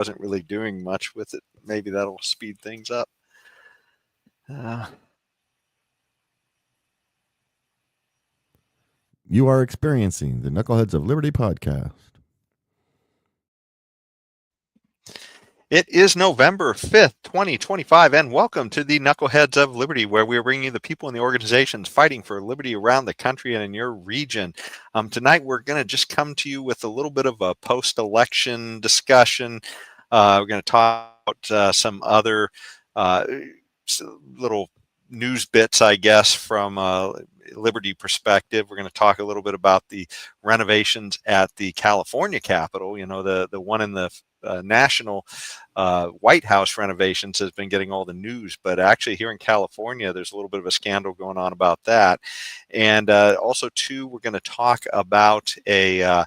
wasn't really doing much with it. Maybe that'll speed things up. You are experiencing the Knuckleheads of Liberty podcast. It is November 5th, 2025, and welcome to the Knuckleheads of Liberty, where we are bringing you the people and the organizations fighting for liberty around the country and in your region. Tonight, we're going to just come to you with a little bit of a post-election discussion. We're going to talk about some other little news bits, I guess, from a liberty perspective. We're going to talk a little bit about the renovations at the California Capitol. You know, the one in the national White House renovations has been getting all the news, but actually here in California, there's a little bit of a scandal going on about that. And also, too, we're going to talk about a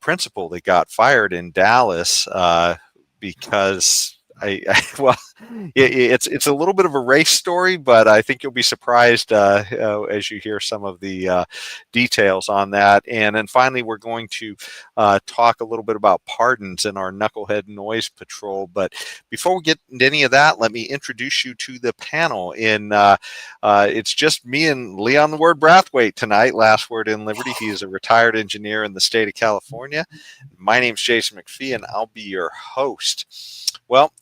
principal that got fired in Dallas because it's a little bit of a race story, but I think you'll be surprised as you hear some of the details on that. And then finally, we're going to talk a little bit about pardons in our Knucklehead Noise Patrol. But before we get into any of that, let me introduce you to the panel. It's just me and Leon the Word Brathwaite tonight. Last Word in Liberty. He is a retired engineer in the state of California. My name's Jason McPhee, and I'll be your host. Well,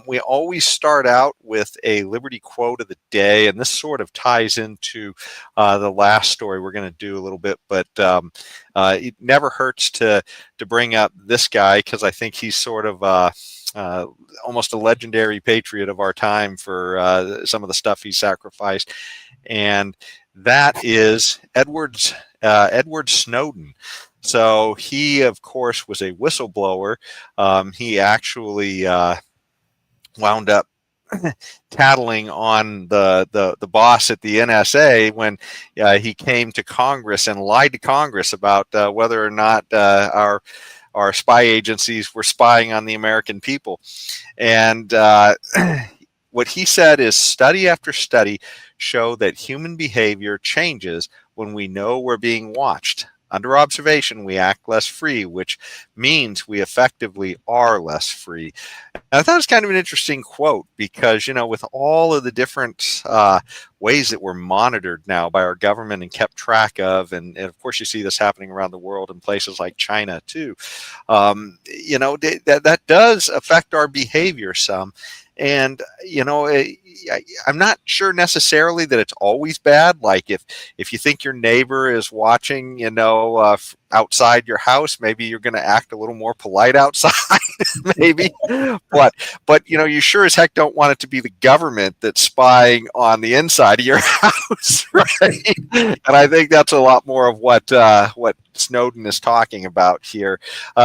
we always start out with a Liberty quote of the day, and this sort of ties into the last story we're going to do a little bit, but it never hurts to bring up this guy because I think he's sort of almost a legendary patriot of our time for some of the stuff he sacrificed, and that is Edward Snowden. So he, of course, was a whistleblower. He actually wound up tattling on the boss at the NSA when he came to Congress and lied to Congress about whether or not our spy agencies were spying on the American people. And what he said is study after study show that human behavior changes when we know we're being watched. Under observation, we act less free, which means we effectively are less free. And I thought it was kind of an interesting quote because, you know, with all of the different ways that we're monitored now by our government and kept track of, and of course you see this happening around the world in places like China too, you know, that does affect our behavior some. And, you know, I'm not sure necessarily that it's always bad. Like if you think your neighbor is watching, you know, outside your house, maybe you're going to act a little more polite outside, maybe. But, you know, you sure as heck don't want it to be the government that's spying on the inside of your house, right? And I think that's a lot more of what Snowden is talking about here.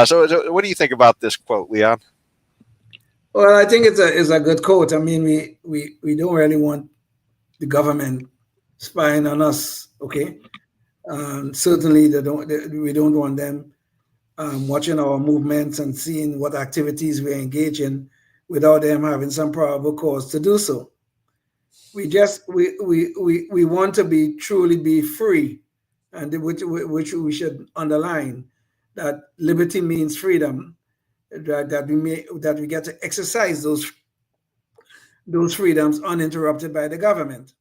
So what do you think about this quote, Leon? Well, I think it's a good quote. I mean, we don't really want the government spying on us, okay? Certainly, we don't want them watching our movements and seeing what activities we engage in without them having some probable cause to do so. We want to truly be free, and which we should underline that liberty means freedom. That we get to exercise those freedoms uninterrupted by the government.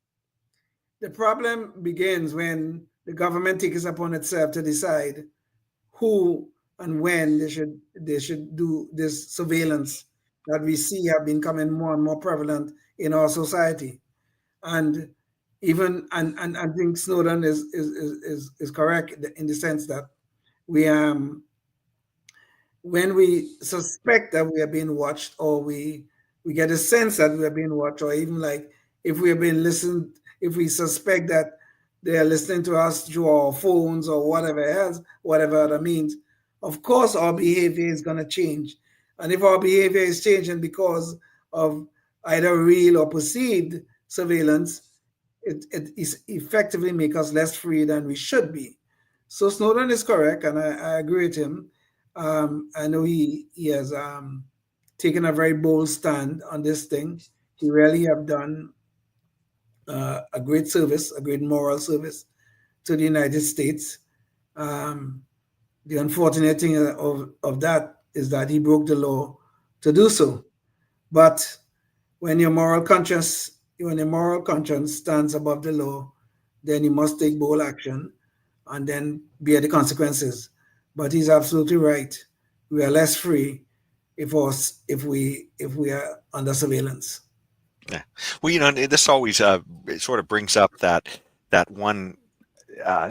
The problem begins when the government takes upon itself to decide who and when they should do this surveillance that we see have been becoming more and more prevalent in our society. And I think Snowden is correct in the sense that when we suspect that we are being watched, or we get a sense that we are being watched, or even like if we are being listened, if we suspect that they are listening to us through our phones or whatever else, whatever other means, of course our behavior is going to change. And if our behavior is changing because of either real or perceived surveillance, it is effectively make us less free than we should be. So Snowden is correct, and I agree with him. I know he has taken a very bold stand on this thing. He really have done a great service, a great moral service to the United States. The unfortunate thing of that is that he broke the law to do so. But when your moral conscience stands above the law, then you must take bold action and then bear the consequences. But he's absolutely right. We are less free if we are under surveillance. Yeah. Well, this always it sort of brings up that one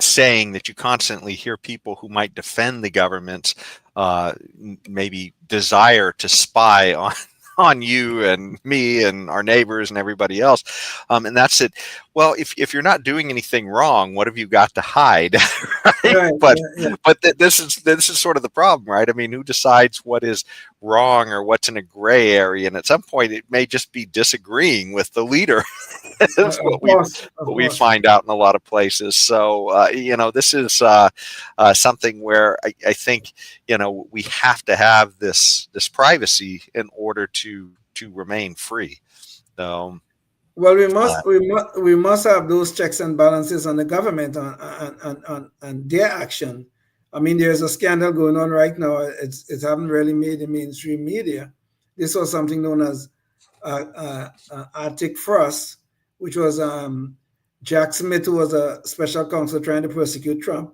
saying that you constantly hear people who might defend the government's maybe desire to spy on you and me and our neighbors and everybody else, and that's it. Well, if you're not doing anything wrong, what have you got to hide? Right? Right, But yeah. this is sort of the problem, right? I mean, who decides what is wrong or what's in a gray area? And at some point, it may just be disagreeing with the leader. That's what we find out in a lot of places. So this is something where I think we have to have this privacy in order to remain free. So, well, we must have those checks and balances on the government on their action. I mean, there's a scandal going on right now. It haven't really made the mainstream media. This was something known as Arctic Frost, which was Jack Smith, who was a special counsel trying to persecute Trump,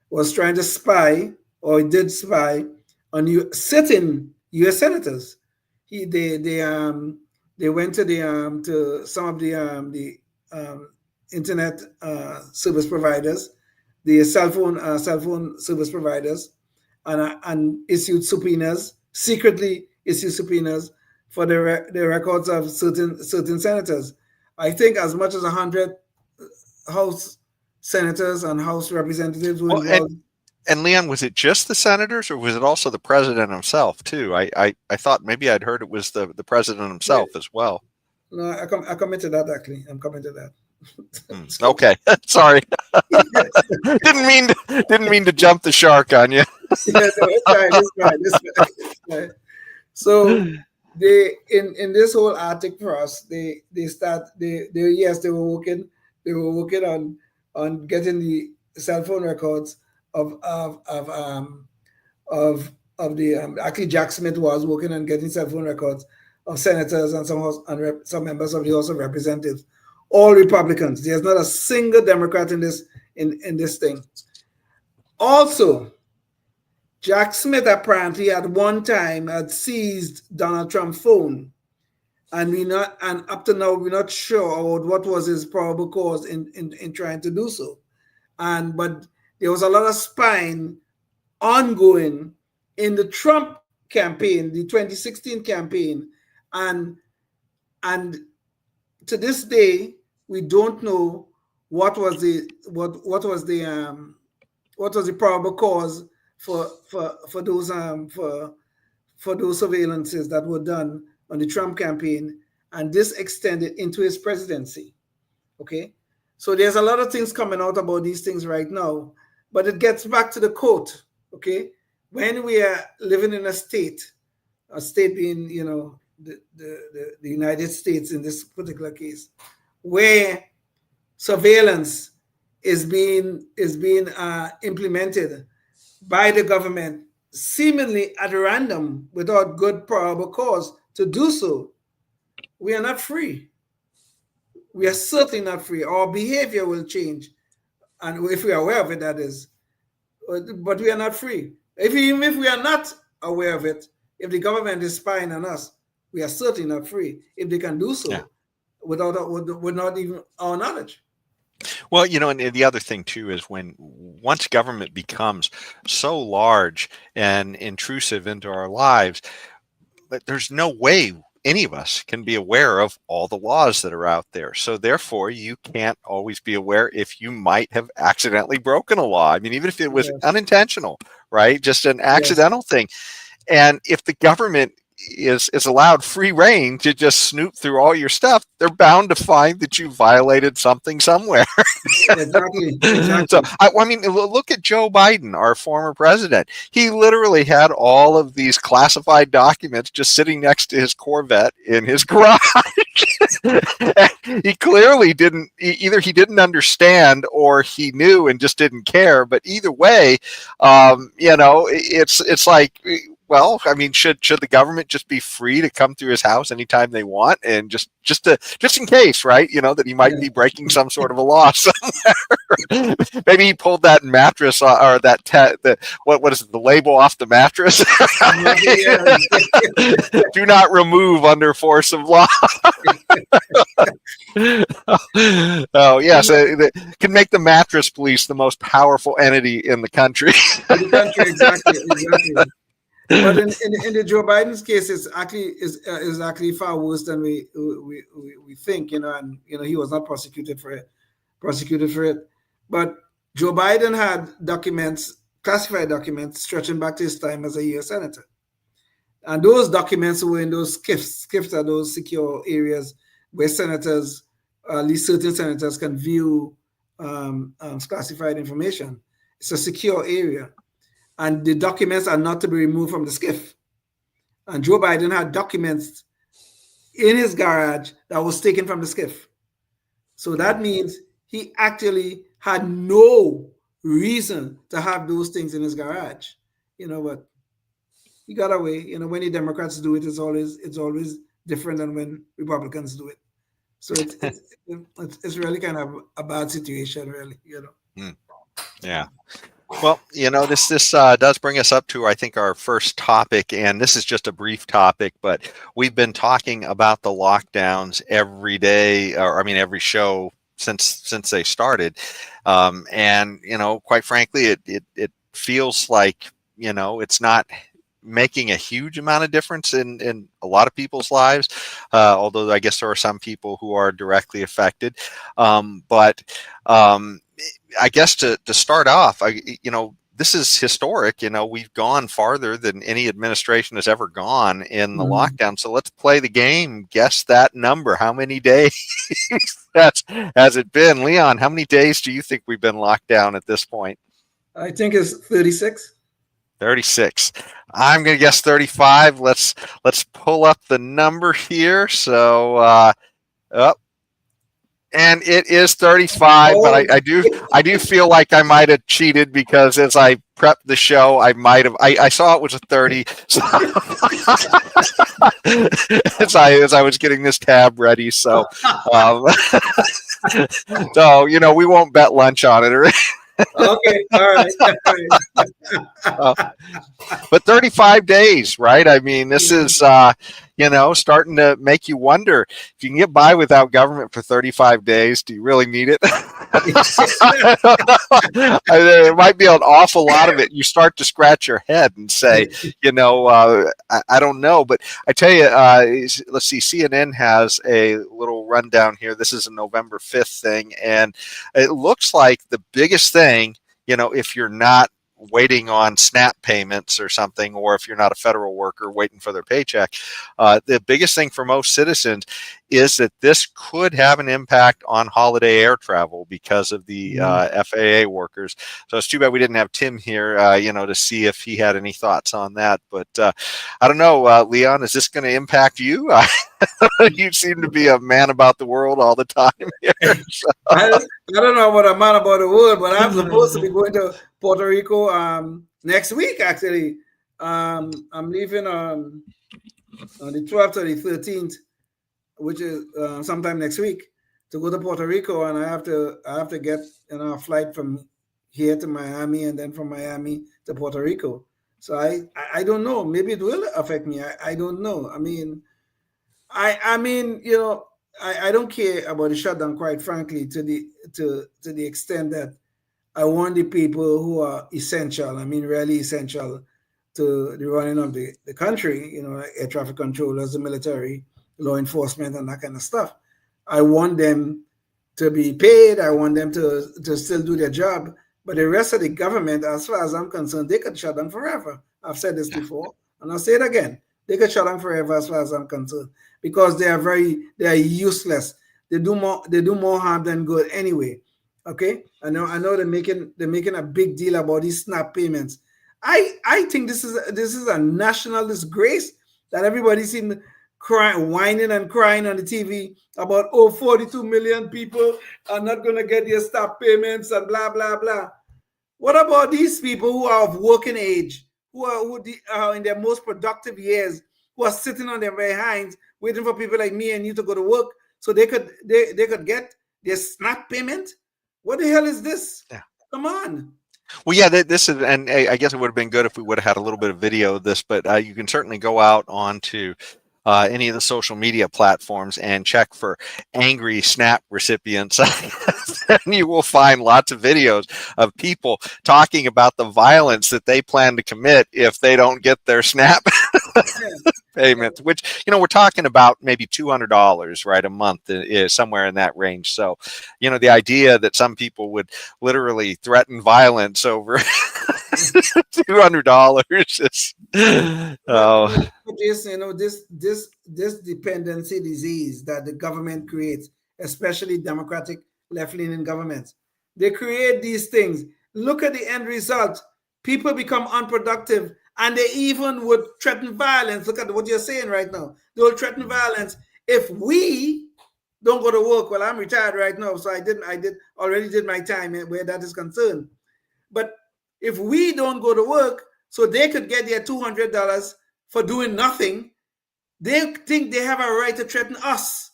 was trying to spy, or he did spy, on sitting U.S. senators. They went to some of the internet service providers, the cell phone service providers, and issued subpoenas, secretly issued subpoenas for the records of certain senators. I think as much as 100 House senators and House representatives were involved. And Leon, was it just the senators, or was it also the president himself too? I thought maybe I'd heard it was the president himself as well. No, I come into that actually. I'm coming to that. Okay, sorry. didn't mean to jump the shark on you. Yeah, no, it's fine. So they in this whole Arctic Frost, they were working on getting the cell phone records of the actually Jack Smith was working on getting cell phone records of senators and some members of the House of Representatives, all Republicans. There's not a single Democrat in this thing. Also, Jack Smith apparently at one time had seized Donald Trump's phone, and up to now we're not sure what was his probable cause in trying to do so. But there was a lot of spying ongoing in the Trump campaign, the 2016 campaign, and to this day we don't know what was the probable cause for those surveillances that were done on the Trump campaign, and this extended into his presidency. Okay, so there's a lot of things coming out about these things right now, but it gets back to the quote. Okay, when we are living in a state being the United States in this particular case, where surveillance is being implemented by the government seemingly at random without good probable cause to do so, we are not free. We are certainly not free. Our behavior will change, and if we are aware of it, that is. But we are not free. Even if we are not aware of it, if the government is spying on us, we are certainly not free if they can do so without even our knowledge. Well, and the other thing too is once government becomes so large and intrusive into our lives, but there's no way any of us can be aware of all the laws that are out there. So therefore, you can't always be aware if you might have accidentally broken a law. I mean, even if it was unintentional, right? Just an accidental thing. And if the government is allowed free reign to just snoop through all your stuff, they're bound to find that you violated something somewhere. Exactly. So, I mean, look at Joe Biden, our former president. He literally had all of these classified documents just sitting next to his Corvette in his garage. He clearly didn't, either he didn't understand or he knew and just didn't care. But either way, it's like, Well, I mean, should the government just be free to come through his house anytime they want, and just in case, right? That he might be breaking some sort of a law somewhere. Maybe he pulled that mattress or what is it? The label off the mattress. Do not remove under force of law. Oh yes, it can make the mattress police the most powerful entity in the country. In the country, exactly. But in the Joe Biden's case, it's actually far worse than we think, and he was not prosecuted for it. But Joe Biden had classified documents, stretching back to his time as a U.S. senator, and those documents were in those SCIFs. SCIFs are those secure areas where senators, at least certain senators, can view classified information. It's a secure area. And the documents are not to be removed from the SCIF. And Joe Biden had documents in his garage that was taken from the SCIF. So that means he actually had no reason to have those things in his garage. But he got away. When the Democrats do it, it's always different than when Republicans do it. So it's really kind of a bad situation, really. Yeah. Well, this does bring us up to, I think, our first topic, and this is just a brief topic, but we've been talking about the lockdowns every day, every show since they started, and quite frankly, it feels like it's not making a huge amount of difference in a lot of people's lives, although I guess there are some people who are directly affected, but I guess to start off, this is historic. We've gone farther than any administration has ever gone in the lockdown. So let's play the game. Guess that number. How many days has it been? Leon, how many days do you think we've been locked down at this point? I think it's 36. 36. I'm going to guess 35. Let's pull up the number here. So, and it is 35, but I do feel like I might have cheated, because as I prepped the show, I saw it was a 30. So as I was getting this tab ready, so we won't bet lunch on it, or Okay, all right. But 35 days, right? I mean, this is, starting to make you wonder, if you can get by without government for 35 days, do you really need it? There might be an awful lot of it. You start to scratch your head and say, I don't know. But I tell you, let's see, CNN has a little rundown here. This is a November 5th thing. And it looks like the biggest thing, if you're not waiting on SNAP payments or something, or if you're not a federal worker waiting for their paycheck, the biggest thing for most citizens is that this could have an impact on holiday air travel because of the FAA workers. So it's too bad we didn't have Tim here, to see if he had any thoughts on that. But I don't know, Leon, is this going to impact you? You seem to be a man about the world all the time here. So. I don't know what I'm man about the world, but I'm supposed to be going to Puerto Rico next week, actually. I'm leaving on the 12th or the 13th, which is sometime next week, to go to Puerto Rico, and I have to get a flight from here to Miami, and then from Miami to Puerto Rico. So I don't know. Maybe it will affect me. I don't know. I mean, I don't care about the shutdown, quite frankly, to the extent that I want the people who are essential, really essential to the running of the country, like air traffic controllers, the military, law enforcement, and that kind of stuff. I want them to be paid. I want them to still do their job. But the rest of the government, as far as I'm concerned, they could shut down forever. I've said this before, and I'll say it again. They could shut down forever, as far as I'm concerned, because they are useless. They do more harm than good anyway. Okay, I know they're making a big deal about these SNAP payments. I think this is a national disgrace that everybody seems crying, whining and crying on the TV about 42 million people are not going to get their SNAP payments and blah blah blah. What about these people who are of working age, who in their most productive years, who are sitting on their behinds waiting for people like me and you to go to work so they could get their SNAP payment. What the hell is this? Yeah. Come on. Well, yeah, this is, and I guess it would have been good if we would have had a little bit of video of this, but you can certainly go out onto any of the social media platforms and check for angry SNAP recipients. And you will find lots of videos of people talking about the violence that they plan to commit if they don't get their SNAP payments, which, we're talking about maybe $200, right, a month, is somewhere in that range. So, the idea that some people would literally threaten violence over $200 is, Jason, this dependency disease that the government creates, especially democratic left-leaning governments, they create these things. Look at the end result. People become unproductive, and they even would threaten violence. Look at what you're saying right now. They will threaten violence if we don't go to work. Well, I'm retired right now, so I already did my time where that is concerned. But if we don't go to work, so they could get their $200 for doing nothing, they think they have a right to threaten us,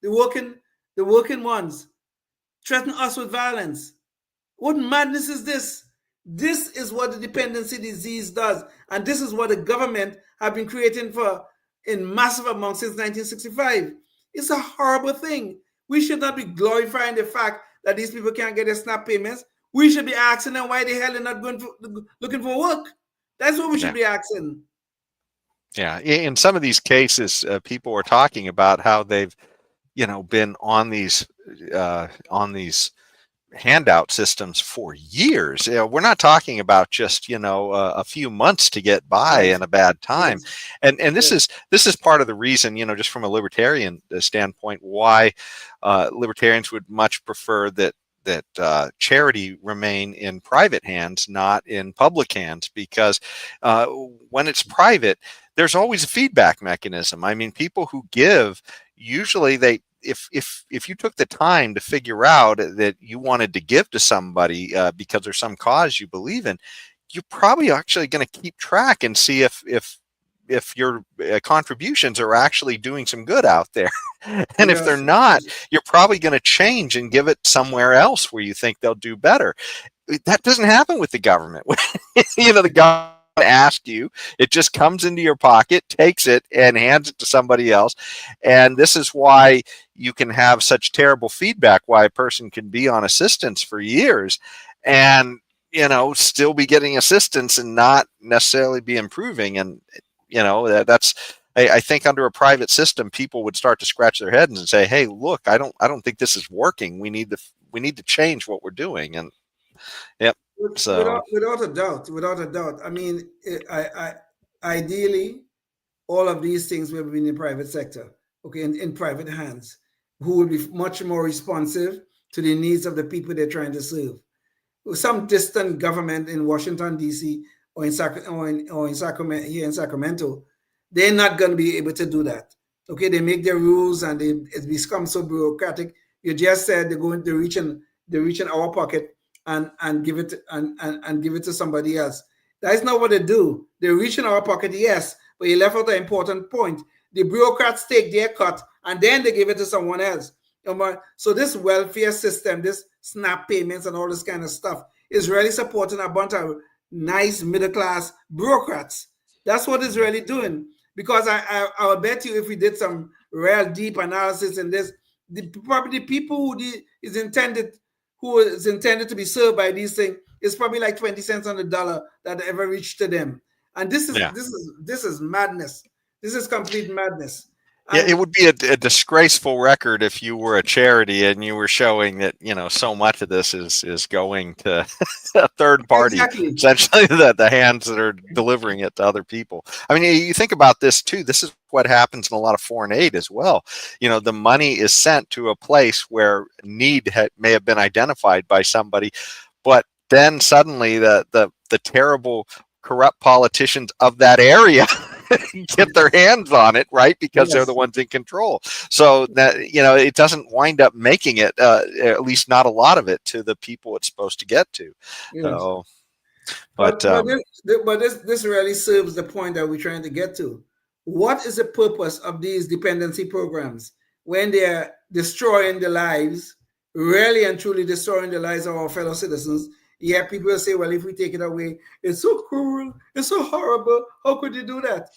the working ones, threaten us with violence. What madness is this? This is what the dependency disease does, and this is what the government have been creating in massive amounts since 1965. It's a horrible thing. We should not be glorifying the fact that these people can't get their SNAP payments. We should be asking them why the hell they're not looking for work. That's what we should be asking. Yeah, in some of these cases, people are talking about how they've, been on these handout systems for years. We're not talking about just a few months to get by in a bad time. Yes. And this is part of the reason, just from a libertarian standpoint, why libertarians would much prefer that charity remain in private hands, not in public hands, because when it's private, there's always a feedback mechanism. I mean, people who give, usually if you took the time to figure out that you wanted to give to somebody because there's some cause you believe in, you're probably actually going to keep track and see if your contributions are actually doing some good out there. And if they're not, you're probably going to change and give it somewhere else where you think they'll do better. That doesn't happen with the government. The government ask you, it just comes into your pocket, takes it, and hands it to somebody else. And this is why you can have such terrible feedback, why a person can be on assistance for years and still be getting assistance and not necessarily be improving. And that's, I think, under a private system, people would start to scratch their heads and say, hey, look, I don't think this is working. We need to change what we're doing. And yep. So without a doubt. I mean, ideally, all of these things will be in the private sector, okay, in private hands, who will be much more responsive to the needs of the people they're trying to serve. Some distant government in Washington, D.C., or in Sacramento, here in Sacramento, they're not going to be able to do that. Okay, they make their rules and it becomes so bureaucratic. You just said they're reaching our pocket and give it and give it to somebody else. That's not what they do. They reach in our pocket, yes, but you left out an important point. The bureaucrats take their cut and then they give it to someone else. So this welfare system, this SNAP payments and all this kind of stuff is really supporting a bunch of nice middle-class bureaucrats. That's what it's really doing. Because I will bet you if we did some real deep analysis in this, probably the people who is intended to be served by these things is probably like 20 cents on the dollar that ever reached to them. And this is madness. This is complete madness. Yeah, it would be a disgraceful record if you were a charity and you were showing that so much of this is going to a third party, essentially the hands that are delivering it to other people. I mean, you think about this too. This is what happens in a lot of foreign aid as well. The money is sent to a place where need may have been identified by somebody, but then suddenly the terrible corrupt politicians of that area get their hands on it, right? Because they're the ones in control. So that, it doesn't wind up making it, at least not a lot of it, to the people it's supposed to get to. Yes. So, But this really serves the point that we're trying to get to. What is the purpose of these dependency programs when they are destroying the lives, really and truly destroying the lives of our fellow citizens? Yeah, people say, well, if we take it away, it's so cruel, it's so horrible. How could you do that?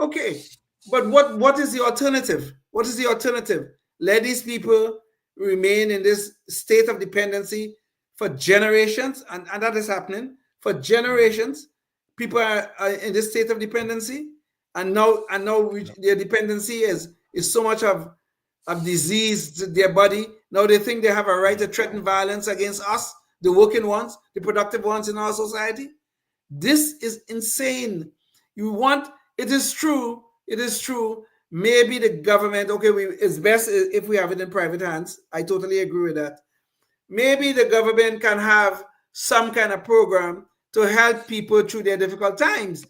Okay, but what is the alternative? What is the alternative? Let these people remain in this state of dependency for generations, and that is happening for generations. People are in this state of dependency, and now their dependency is so much of disease to their body. Now they think they have a right to threaten violence against us, the working ones, the productive ones in our society. This is insane. It is true. It is true. Maybe the government, okay, it's best if we have it in private hands. I totally agree with that. Maybe the government can have some kind of program to help people through their difficult times.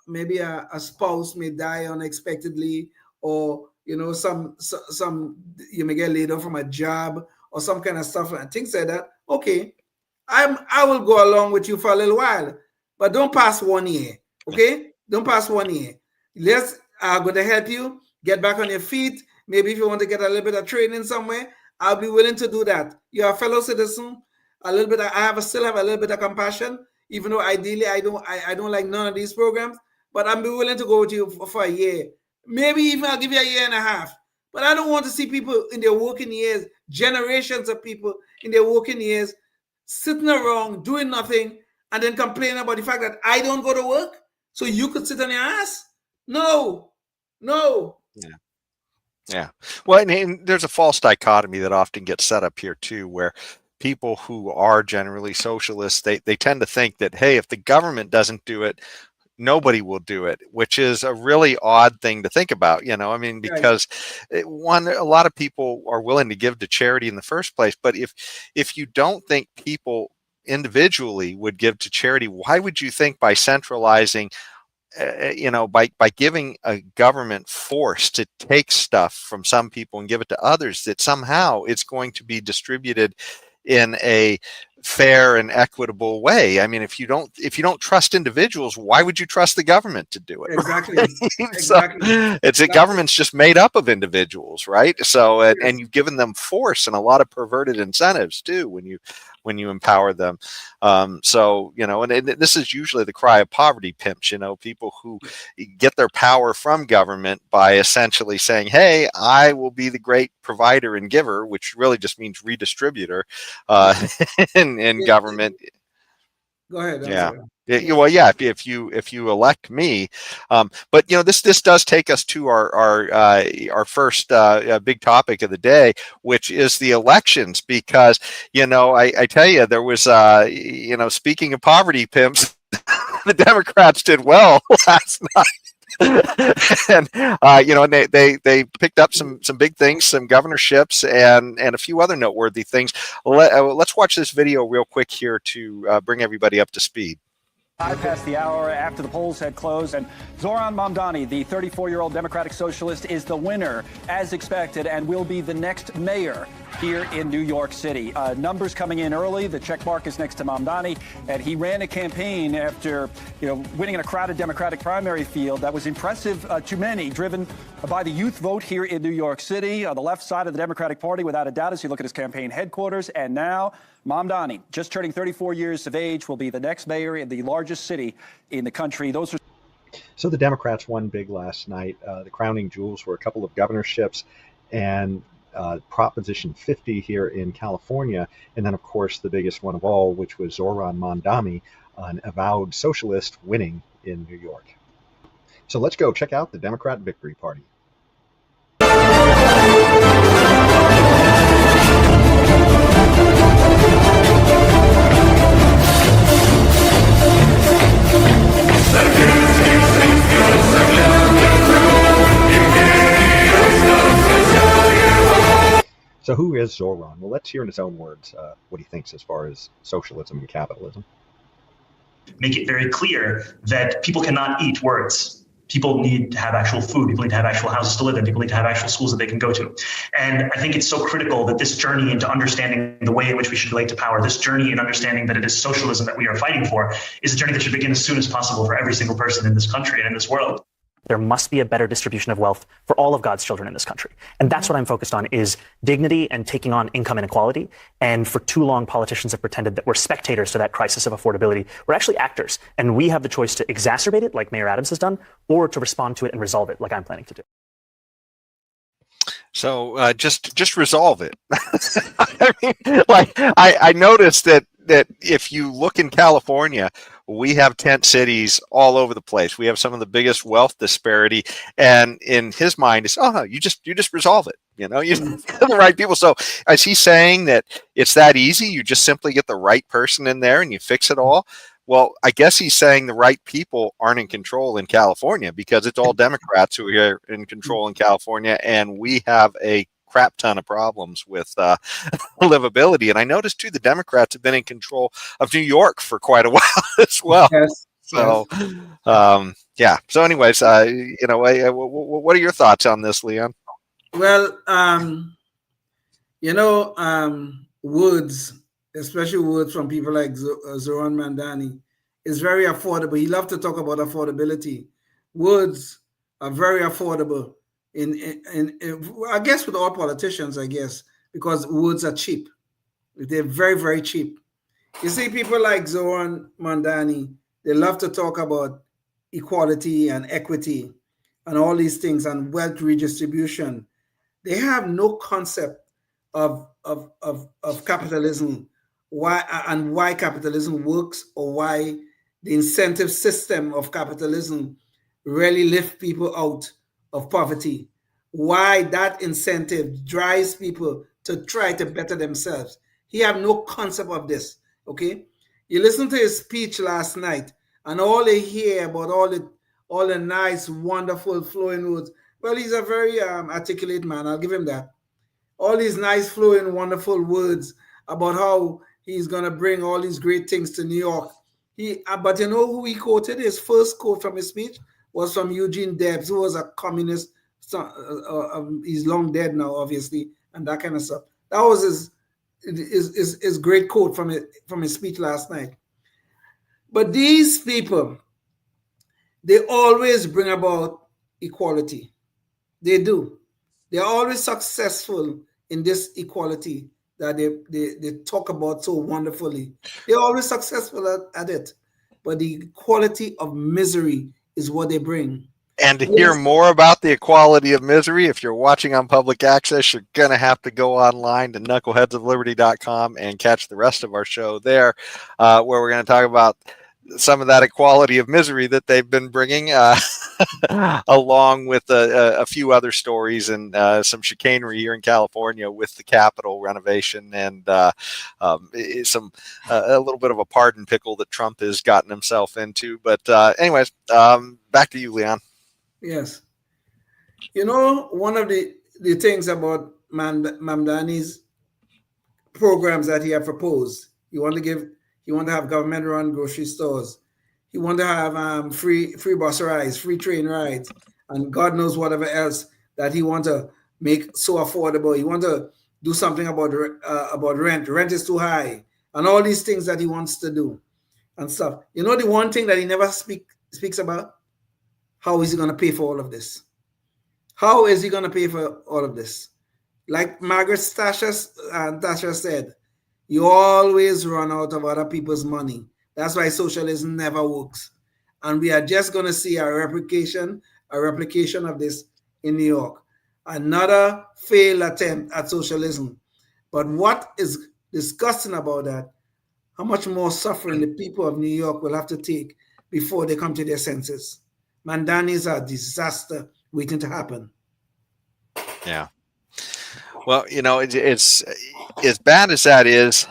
Maybe a spouse may die unexpectedly, or some you may get laid off from a job or some kind of stuff and things like that. Okay, I will go along with you for a little while, but don't pass 1 year. Okay, don't pass 1 year. Let's going to help you get back on your feet. Maybe if you want to get a little bit of training somewhere, I'll be willing to do that. You're a fellow citizen. A little bit. Still have a little bit of compassion, even though ideally I don't like none of these programs. But I'm be willing to go with you for a year. Maybe even I'll give you a year and a half. But I don't want to see people in their working years, generations of people in their working years, sitting around doing nothing and then complaining about the fact that I don't go to work, so you could sit on your ass. No. Yeah. Well, and there's a false dichotomy that often gets set up here too, where people who are generally socialists, they tend to think that, hey, if the government doesn't do it, nobody will do it, which is a really odd thing to think about, because a lot of people are willing to give to charity in the first place. But if you don't think people individually would give to charity, why would you think by centralizing, by giving a government force to take stuff from some people and give it to others, that somehow it's going to be distributed in a fair and equitable way? I mean, if you don't trust individuals, why would you trust the government to do it? Exactly. So government's just made up of individuals, right? So and you've given them force and a lot of perverted incentives too when you empower them. And this is usually the cry of poverty pimps, people who get their power from government by essentially saying, hey, I will be the great provider and giver, which really just means redistributor in government. Go ahead. Yeah. Well, yeah. If you elect me, but this does take us to our first big topic of the day, which is the elections, because I tell you, there was speaking of poverty pimps, the Democrats did well last night. And they picked up some big things, some governorships, and a few other noteworthy things. Let's watch this video real quick here to bring everybody up to speed. Past the hour after the polls had closed, and Zoran Mamdani, the 34-year-old Democratic Socialist, is the winner, as expected, and will be the next mayor here in New York City. Numbers coming in early. The check mark is next to Mamdani, and he ran a campaign after winning in a crowded Democratic primary field that was impressive to many, driven by the youth vote here in New York City. On the left side of the Democratic Party, without a doubt, as you look at his campaign headquarters, and now Mamdani, just turning 34 years of age, will be the next mayor in the largest city in the country. So the Democrats won big last night. The crowning jewels were a couple of governorships and Proposition 50 here in California. And then, of course, the biggest one of all, which was Zoran Mamdani, an avowed socialist, winning in New York. So let's go check out the Democrat Victory Party. So who is Zoran? Well, let's hear in his own words what he thinks as far as socialism and capitalism. Make it very clear that people cannot eat words. People need to have actual food. People need to have actual houses to live in. People need to have actual schools that they can go to. And I think it's so critical that this journey into understanding the way in which we should relate to power, this journey in understanding that it is socialism that we are fighting for, is a journey that should begin as soon as possible for every single person in this country and in this world. There must be a better distribution of wealth for all of God's children in this country. And that's what I'm focused on, is dignity and taking on income inequality. And for too long, politicians have pretended that we're spectators to that crisis of affordability. We're actually actors. And we have the choice to exacerbate it, like Mayor Adams has done, or to respond to it and resolve it, like I'm planning to do. So just resolve it. I mean, like I noticed that if you look in California, we have tent cities all over the place. We have some of the biggest wealth disparity, and in his mind, it's you just resolve it. You know, you the right people. So is he saying that it's that easy? You just simply get the right person in there and you fix it all? Well, I guess he's saying the right people aren't in control in California, because it's all Democrats who are in control in California, and we have a crap ton of problems with livability. And I noticed too, the Democrats have been in control of New York for quite a while as well. Yes. So, yeah. So, anyways, you know, what are your thoughts on this, Leon? Well, you know, woods, especially woods from people like Zoran Mandani, is very affordable. He loves to talk about affordability. Woods are very affordable. In I guess with all politicians, I guess, because woods are cheap. They're very, very cheap. You see, people like Zoran Mandani, they love to talk about equality and equity and all these things and wealth redistribution. They have no concept of capitalism, why capitalism works, or why the incentive system of capitalism really lift people out of poverty, why that incentive drives people to try to better themselves. He have no concept of this, okay? You listen to his speech last night, and all they hear about all the nice, wonderful, flowing words. Well, he's a very articulate man, I'll give him that. All these nice, flowing, wonderful words about how he's going to bring all these great things to New York. But you know who he quoted? His first quote from his speech was from Eugene Debs, who was a communist. He's long dead now, obviously, and that kind of stuff. That was his great quote from his speech last night. But these people, they always bring about equality. They do. They're always successful in this equality that they talk about so wonderfully. They're always successful at it. But the quality of misery is what they bring. And to hear more about the equality of misery, if you're watching on public access, you're going to have to go online to knuckleheadsofliberty.com and catch the rest of our show there, where we're going to talk about some of that equality of misery that they've been bringing, along with a few other stories and some chicanery here in California with the Capitol renovation and a little bit of a pardon pickle that Trump has gotten himself into. But anyways, back to you, Leon. Yes. You know, one of the things about Mamdani's programs that he had proposed, he want to have government-run grocery stores. He want to have free bus rides, free train rides, and God knows whatever else that he want to make so affordable. He want to do something about rent. Rent is too high, and all these things that he wants to do and stuff. You know, the one thing that he never speaks about? How is he going to pay for all of this? How is he going to pay for all of this? Like Margaret Thatcher said, you always run out of other people's money. That's why socialism never works. And we are just going to see a replication of this in New York. Another failed attempt at socialism. But what is disgusting about that, how much more suffering the people of New York will have to take before they come to their senses. Mandani is a disaster waiting to happen. Yeah. Well, you know, it's as bad as that is.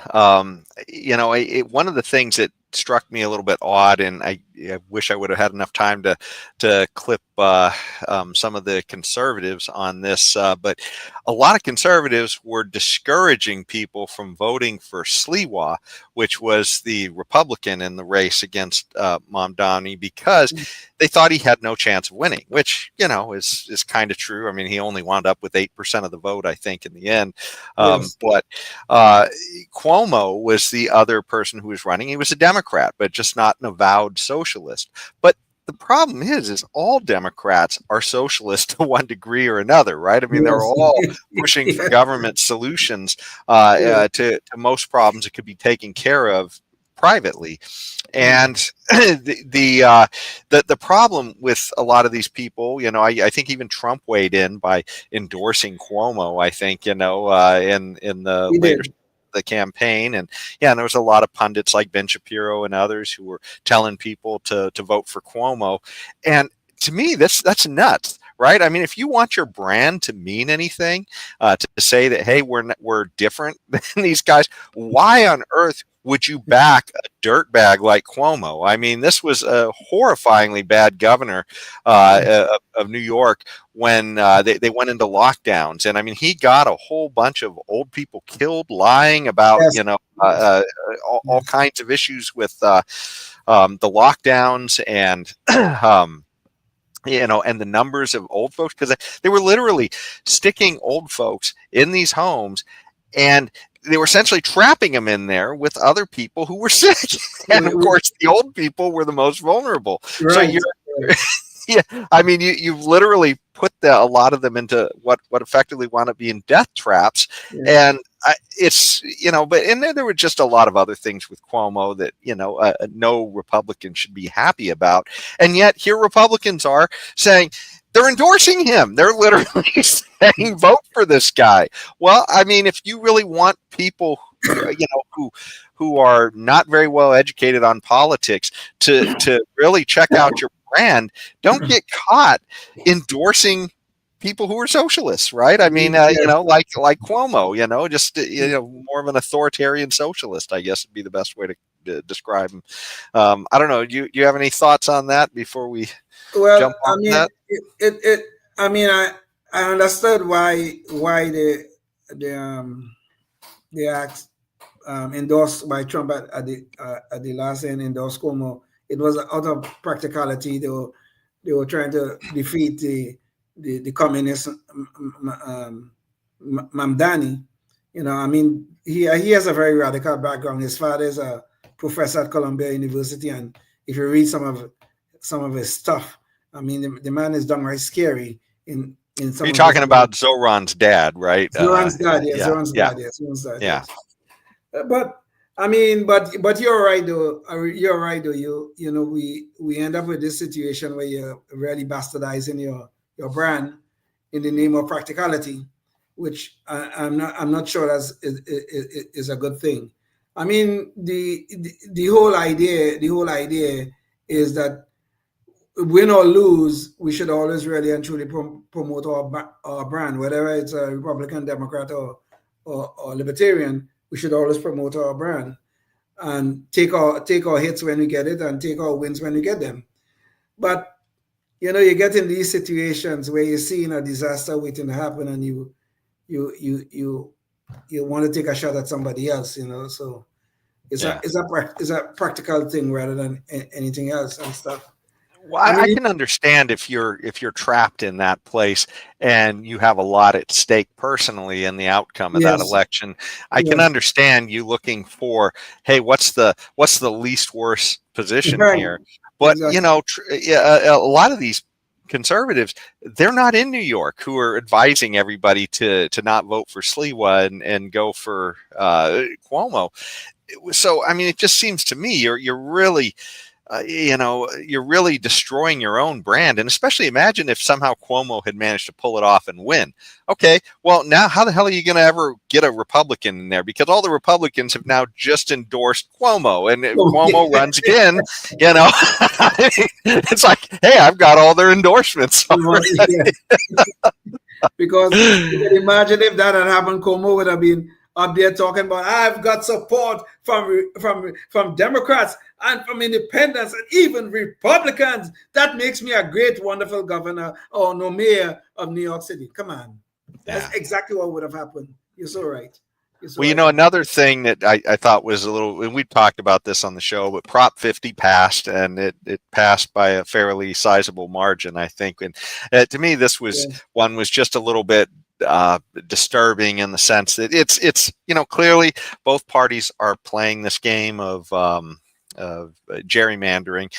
You know, one of the things that struck me a little bit odd, and I wish I would have had enough time to clip some of the conservatives on this, but a lot of conservatives were discouraging people from voting for Sliwa, which was the Republican in the race against Mamdani, because they thought he had no chance of winning, which, is kind of true. I mean, he only wound up with 8% of the vote, I think, in the end. Yes. But Cuomo was the other person who was running. He was a Democrat, but just not an avowed socialist. But the problem is all Democrats are socialist to one degree or another, right? I mean, they're all pushing for government solutions to most problems that could be taken care of privately. And the problem with a lot of these people, I think even Trump weighed in by endorsing Cuomo, I think, in the later the campaign. And there was a lot of pundits like Ben Shapiro and others who were telling people to vote for Cuomo. And to me, that's nuts, right? I mean, if you want your brand to mean anything, to say that, hey, we're different than these guys, why on earth would you back a dirtbag like Cuomo? I mean, this was a horrifyingly bad governor of New York when they went into lockdowns. And I mean, he got a whole bunch of old people killed, lying about, all kinds of issues with the lockdowns and, and the numbers of old folks, because they were literally sticking old folks in these homes, and they were essentially trapping them in there with other people who were sick. And of course, the old people were the most vulnerable. Right. So I mean, you've literally put a lot of them into what effectively wound up being death traps. Yeah. And it's, but and there were just a lot of other things with Cuomo that, no Republican should be happy about. And yet here Republicans are saying, they're endorsing him. They're literally saying, vote for this guy. Well, I mean, if you really want people, who are not very well educated on politics to really check out your brand, don't get caught endorsing people who are socialists, right? I mean, like Cuomo, just, more of an authoritarian socialist, I guess would be the best way to describe him. I don't know. Do you have any thoughts on that before we jump on that? I understood why the act endorsed by Trump at the last end, endorsed Cuomo. It was out of practicality. They were trying to defeat the communist Mamdani. He has a very radical background. His father is a professor at Columbia University, and if you read some of his stuff, I mean, the man is downright scary. In some. You're talking about Zoran's dad, right? Zoran's dad, yes. Zoran's dad, yes. Zoran's dad, yeah. Yes. But I mean, but you're right though. You're right though. We end up with this situation where you're really bastardizing your brand in the name of practicality, which I'm not sure is a good thing. I mean, the whole idea is that win or lose, we should always really and truly promote our brand, whether it's a Republican, Democrat, or Libertarian. We should always promote our brand and take our hits when we get it and take our wins when we get them. But you get in these situations where you're seeing a disaster waiting to happen, and you want to take a shot at somebody else. So it's a practical thing rather than anything else and stuff. Well, I can understand if you're trapped in that place and you have a lot at stake personally in the outcome of that election. I can understand you looking for, hey, what's the least worst position here? But a lot of these conservatives, they're not in New York who are advising everybody to not vote for Sliwa and go for Cuomo. So I mean, it just seems to me you're really. You're really destroying your own brand. And especially imagine if somehow Cuomo had managed to pull it off and win. Okay, well, now how the hell are you going to ever get a Republican in there? Because all the Republicans have now just endorsed Cuomo, and Cuomo runs again, it's like, hey, I've got all their endorsements. Because imagine if that had happened, Cuomo would have been up there talking about, I've got support from Democrats. and from independents and even Republicans. That makes me a great, wonderful governor or no mayor of New York City. Come on. That's exactly what would have happened. You're so right. Well, you know, another thing that I thought was a little, and we talked about this on the show, but Prop 50 passed, and it passed by a fairly sizable margin, I think. And to me, this was one was just a little bit disturbing in the sense that it's you know, clearly both parties are playing this game of gerrymandering,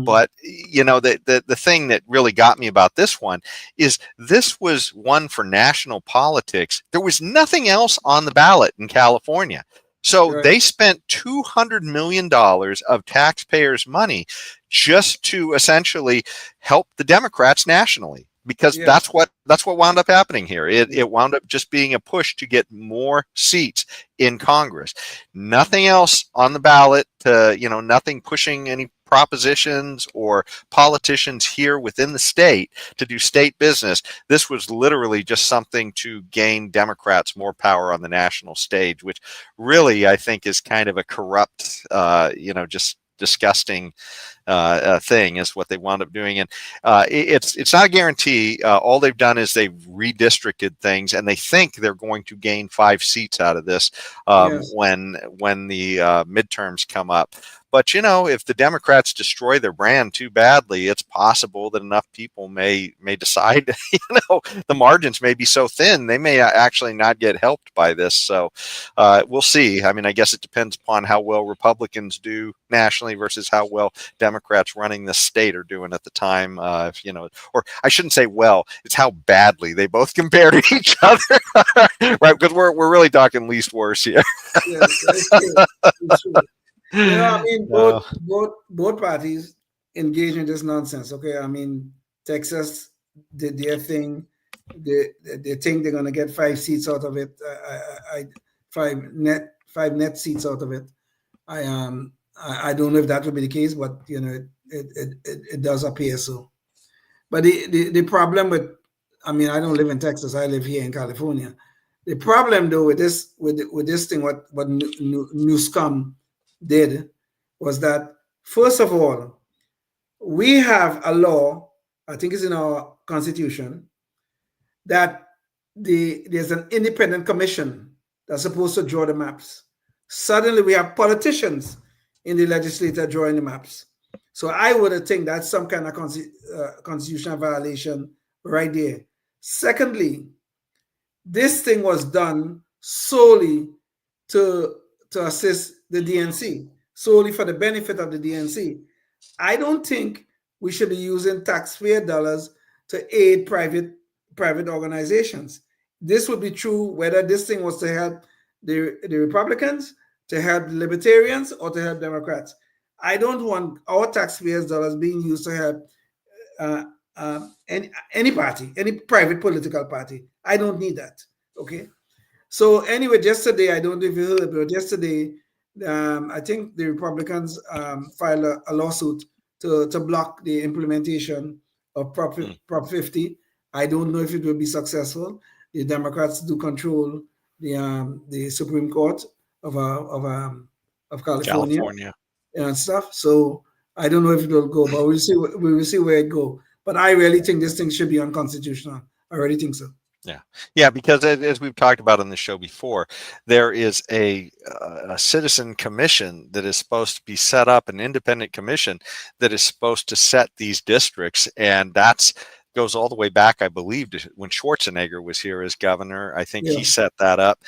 but you know, the thing that really got me about this one is this was one for national politics. There was nothing else on the ballot in California, so they spent $200 million of taxpayers' money just to essentially help the Democrats nationally. Because that's what wound up happening here. It wound up just being a push to get more seats in Congress. Nothing else on the ballot. You know, nothing pushing any propositions or politicians here within the state to do state business. This was literally just something to gain Democrats more power on the national stage, which really I think is kind of a corrupt, you know, just disgusting thing is what they wound up doing. And it's not a guarantee. All they've done is they've redistricted things, and they think they're going to gain 5 seats out of this when the midterms come up. But, you know, if the Democrats destroy their brand too badly, it's possible that enough people may decide, you know, the margins may be so thin, they may actually not get helped by this. So we'll see. I mean, I guess it depends upon how well Republicans do nationally versus how well Democrats running the state are doing at the time. You know, or I shouldn't say well, it's how badly they both compare to each other, right? Because we're really talking least worse here. Yes, that's true. You know, I mean, both parties engage in this nonsense. Okay, I mean, Texas did their thing. They think they're going to get 5 seats out of it. Five net seats out of it. I don't know if that will be the case, but you know, it does appear so. But the problem with, I mean, I don't live in Texas. I live here in California. The problem though with this thing, what Newsom did was that, first of all, we have a law, I think it's in our constitution, that there's an independent commission that's supposed to draw the maps. Suddenly we have politicians in the legislature drawing the maps. So I would think that's some kind of constitutional violation right there. Secondly, this thing was done solely to assist the DNC, solely for the benefit of the DNC. I don't think we should be using taxpayer dollars to aid private organizations. This would be true whether this thing was to help the Republicans, to help the Libertarians, or to help Democrats. I don't want our taxpayers' dollars being used to help any party, any private political party. I don't need that. Okay. So anyway, just today, I don't know if you heard, but yesterday, I think the Republicans filed a lawsuit to block the implementation of Prop 50. I don't know if it will be successful. The Democrats do control the Supreme Court of California and stuff. So I don't know if it will go, but we'll see. We will see where it goes. But I really think this thing should be unconstitutional. I really think so. Yeah, because as we've talked about on the show before, there is a citizen commission that is supposed to be set up, an independent commission that is supposed to set these districts, and that's goes all the way back, I believe, to when Schwarzenegger was here as governor. I think he set that up.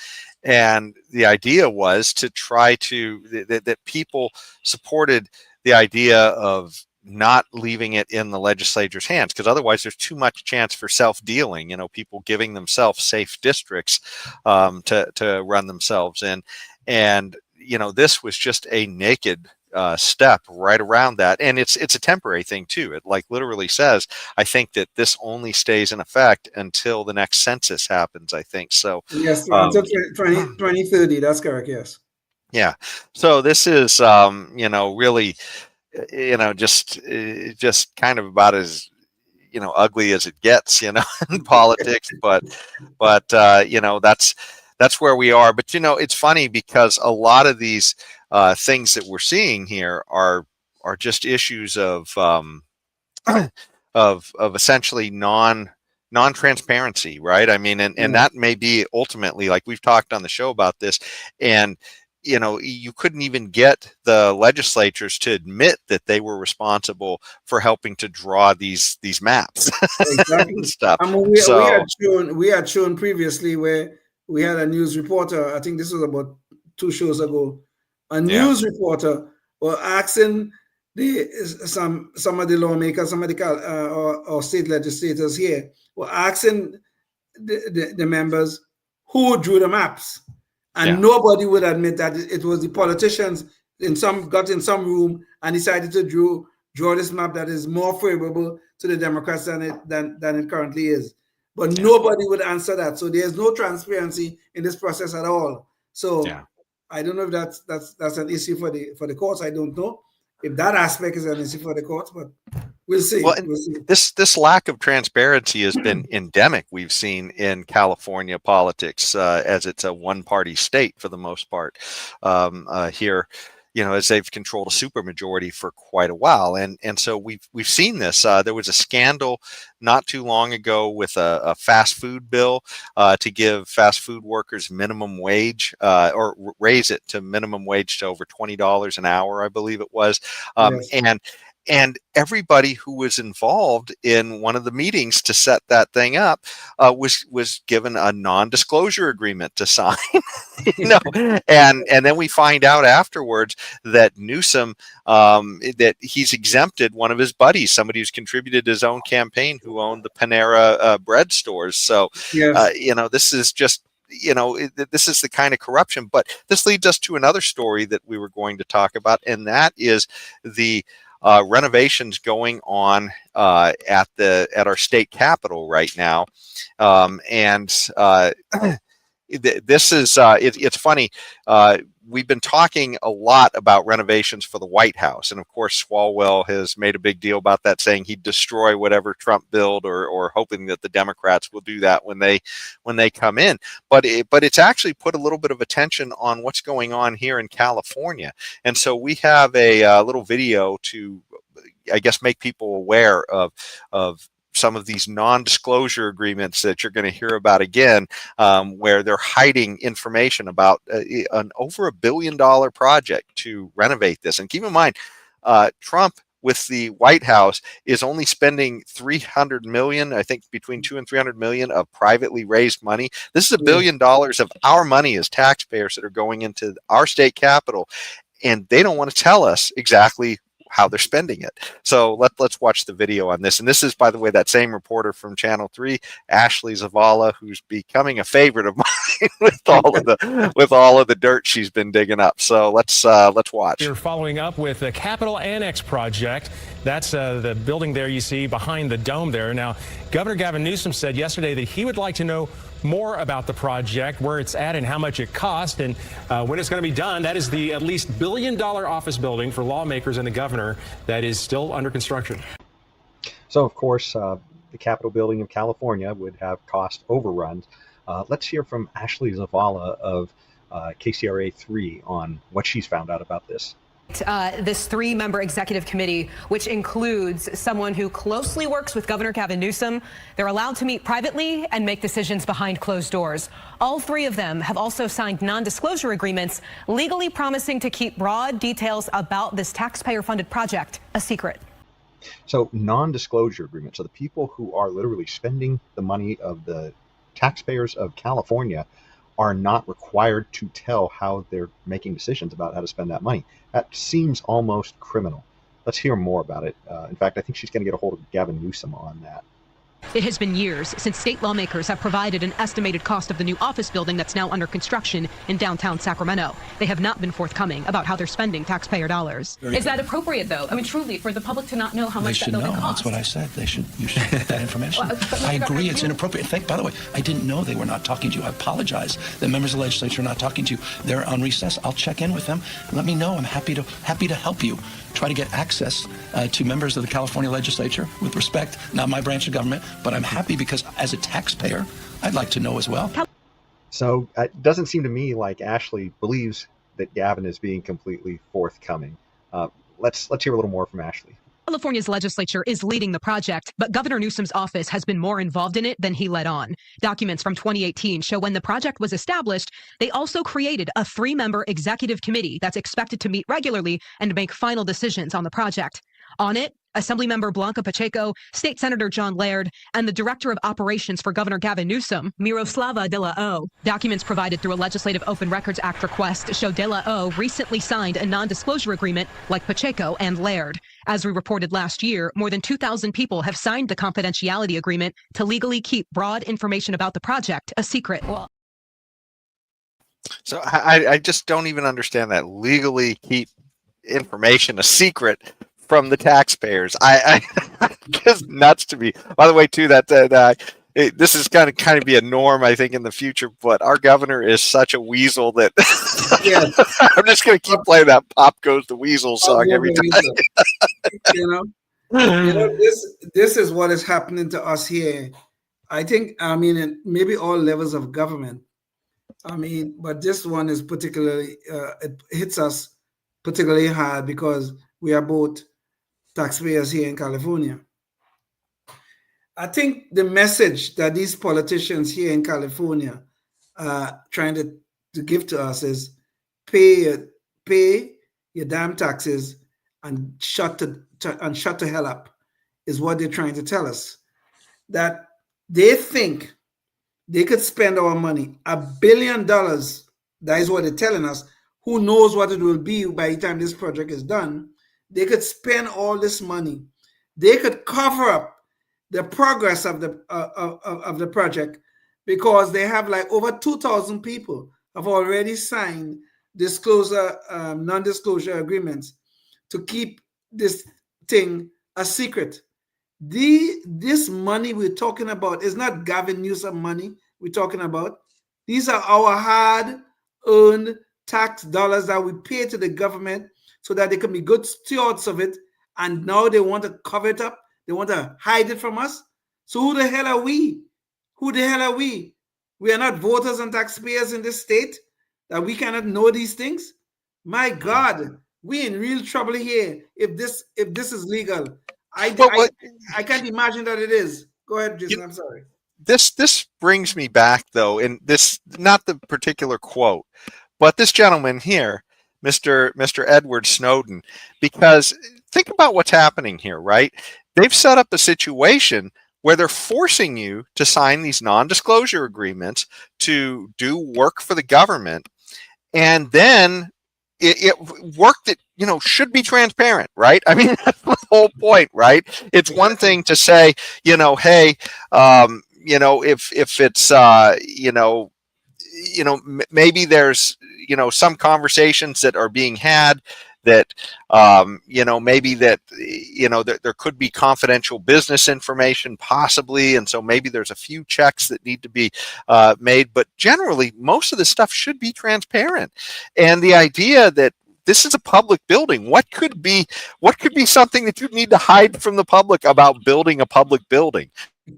And the idea was to try to, that people supported the idea of not leaving it in the legislature's hands, because otherwise there's too much chance for self-dealing, you know, people giving themselves safe districts to run themselves in. And, you know, this was just a naked step right around that. And it's a temporary thing too. It like literally says, I think that this only stays in effect until the next census happens, I think. So yes, until 2030, that's correct. Yes. Yeah. So this is, you know, really, you know, just kind of about as, you know, ugly as it gets, you know, in politics, but you know, that's where we are. But, you know, it's funny because a lot of these things that we're seeing here are just issues of of essentially non-transparency, right? I mean, and that may be ultimately, like we've talked on the show about this, and you couldn't even get the legislatures to admit that they were responsible for helping to draw these maps. Exactly. And stuff. I mean, we had shown previously where we had a news reporter. I think this was about 2 shows ago. A news reporter was asking some of the lawmakers, some of the or state legislators here were asking the members who drew the maps. And nobody would admit that it was the politicians got in some room and decided to draw this map that is more favorable to the Democrats than it currently is. But nobody would answer that. So there's no transparency in this process at all. So I don't know if that's an issue for the courts. I don't know if that aspect is an issue for the courts, but we'll see. Well, this lack of transparency has been endemic. We've seen in California politics, as it's a one-party state for the most part here. As they've controlled a supermajority for quite a while, and so we've seen this. There was a scandal not too long ago with a fast food bill to give fast food workers minimum wage or raise it to minimum wage to over $20 an hour, I believe it was, and everybody who was involved in one of the meetings to set that thing up was given a non-disclosure agreement to sign. And then we find out afterwards that Newsom that he's exempted one of his buddies, somebody who's contributed to his own campaign, who owned the Panera bread stores. So this is just this is the kind of corruption. But this leads us to another story that we were going to talk about, and that is the renovations going on at our state capitol right now, and this is it's funny. We've been talking a lot about renovations for the White House, and of course Swalwell has made a big deal about that, saying he'd destroy whatever Trump build, or hoping that the Democrats will do that when they come in. But it's actually put a little bit of attention on what's going on here in California, and so we have a little video to, I guess, make people aware of some of these non-disclosure agreements that you're going to hear about again, where they're hiding information about an over $1 billion project to renovate this. And keep in mind, Trump with the White House is only spending $300 million, I think between $200 and $300 million of privately raised money. This is $1 billion of our money as taxpayers that are going into our state capitol, and they don't want to tell us exactly how they're spending it. So let's watch the video on this. And this is, by the way, that same reporter from Channel 3, Ashley Zavala, who's becoming a favorite of mine with all of the dirt she's been digging up. So let's watch. You're following up with the Capitol Annex project. That's the building there you see behind the dome there. Now, Governor Gavin Newsom said yesterday that he would like to know more about the project, where it's at and how much it cost, and when it's going to be done. That is the at least $1 billion office building for lawmakers and the governor that is still under construction. So, of course, the Capitol building of California would have cost overruns. Let's hear from Ashley Zavala of KCRA 3 on what she's found out about this. This 3-member executive committee, which includes someone who closely works with Governor Gavin Newsom, they're allowed to meet privately and make decisions behind closed doors. All 3 of them have also signed non-disclosure agreements, legally promising to keep broad details about this taxpayer-funded project a secret. So non-disclosure agreements. So the people who are literally spending the money of the taxpayers of California are not required to tell how they're making decisions about how to spend that money. That seems almost criminal. Let's hear more about it. In fact, I think she's going to get a hold of Gavin Newsom on that. It has been years since state lawmakers have provided an estimated cost of the new office building that's now under construction in downtown Sacramento. They have not been forthcoming about how they're spending taxpayer dollars. Is that appropriate, though? I mean, truly, for the public to not know how much that building costs? That's what I said. You should get that information. I agree, it's inappropriate. In fact, by the way, I didn't know they were not talking to you. I apologize that members of the legislature are not talking to you. They're on recess. I'll check in with them. Let me know. I'm happy to help you try to get access to members of the California legislature with respect, not my branch of government, but I'm happy because as a taxpayer, I'd like to know as well. So it doesn't seem to me like Ashley believes that Gavin is being completely forthcoming. Let's hear a little more from Ashley. California's legislature is leading the project, but Governor Newsom's office has been more involved in it than he let on. Documents from 2018 show when the project was established, they also created a 3-member executive committee that's expected to meet regularly and make final decisions on the project. On it, Assemblymember Blanca Pacheco, State Senator John Laird, and the Director of Operations for Governor Gavin Newsom, Miroslava De La O. Documents provided through a Legislative Open Records Act request show De La O recently signed a non-disclosure agreement like Pacheco and Laird. As we reported last year, more than 2,000 people have signed the confidentiality agreement to legally keep broad information about the project a secret. So I just don't even understand that. Legally keep information a secret from the taxpayers. I just nuts to me. By the way, too, this is going to kind of be a norm, I think, in the future. But our governor is such a weasel that I'm just going to keep playing that "Pop Goes the Weasel" song every time. This is what is happening to us here. I think, in maybe all levels of government. But this one is particularly, it hits us particularly hard because we are both taxpayers here in California. I think the message that these politicians here in California are trying to give to us is pay your damn taxes and shut the hell up, is what they're trying to tell us. That they think they could spend our money, $1 billion. That is what they're telling us. Who knows what it will be by the time this project is done? They could spend all this money. They could cover up the progress of the project because they have like over 2,000 people have already signed non-disclosure agreements to keep this thing a secret. This money we're talking about is not Gavin Newsom money we're talking about. These are our hard-earned tax dollars that we pay to the government so that they can be good stewards of it. And now they want to cover it up. They want to hide it from us. So who the hell are we? Who the hell are we? We are not voters and taxpayers in this state that we cannot know these things. My God, we're in real trouble here if this is legal. I can't imagine that it is. Go ahead, Jason. I'm sorry. This brings me back, though, and this, not the particular quote, but this gentleman here, Mr. Edward Snowden, because think about what's happening here, right? They've set up a situation where they're forcing you to sign these non-disclosure agreements to do work for the government, and then work that should be transparent, right? I mean, that's the whole point, right? It's one thing to say, hey, if it's maybe there's some conversations that are being had that maybe that there could be confidential business information possibly, and so maybe there's a few checks that need to be made, but generally most of the stuff should be transparent. And the idea that this is a public building, what could be something that you need to hide from the public about building a public building?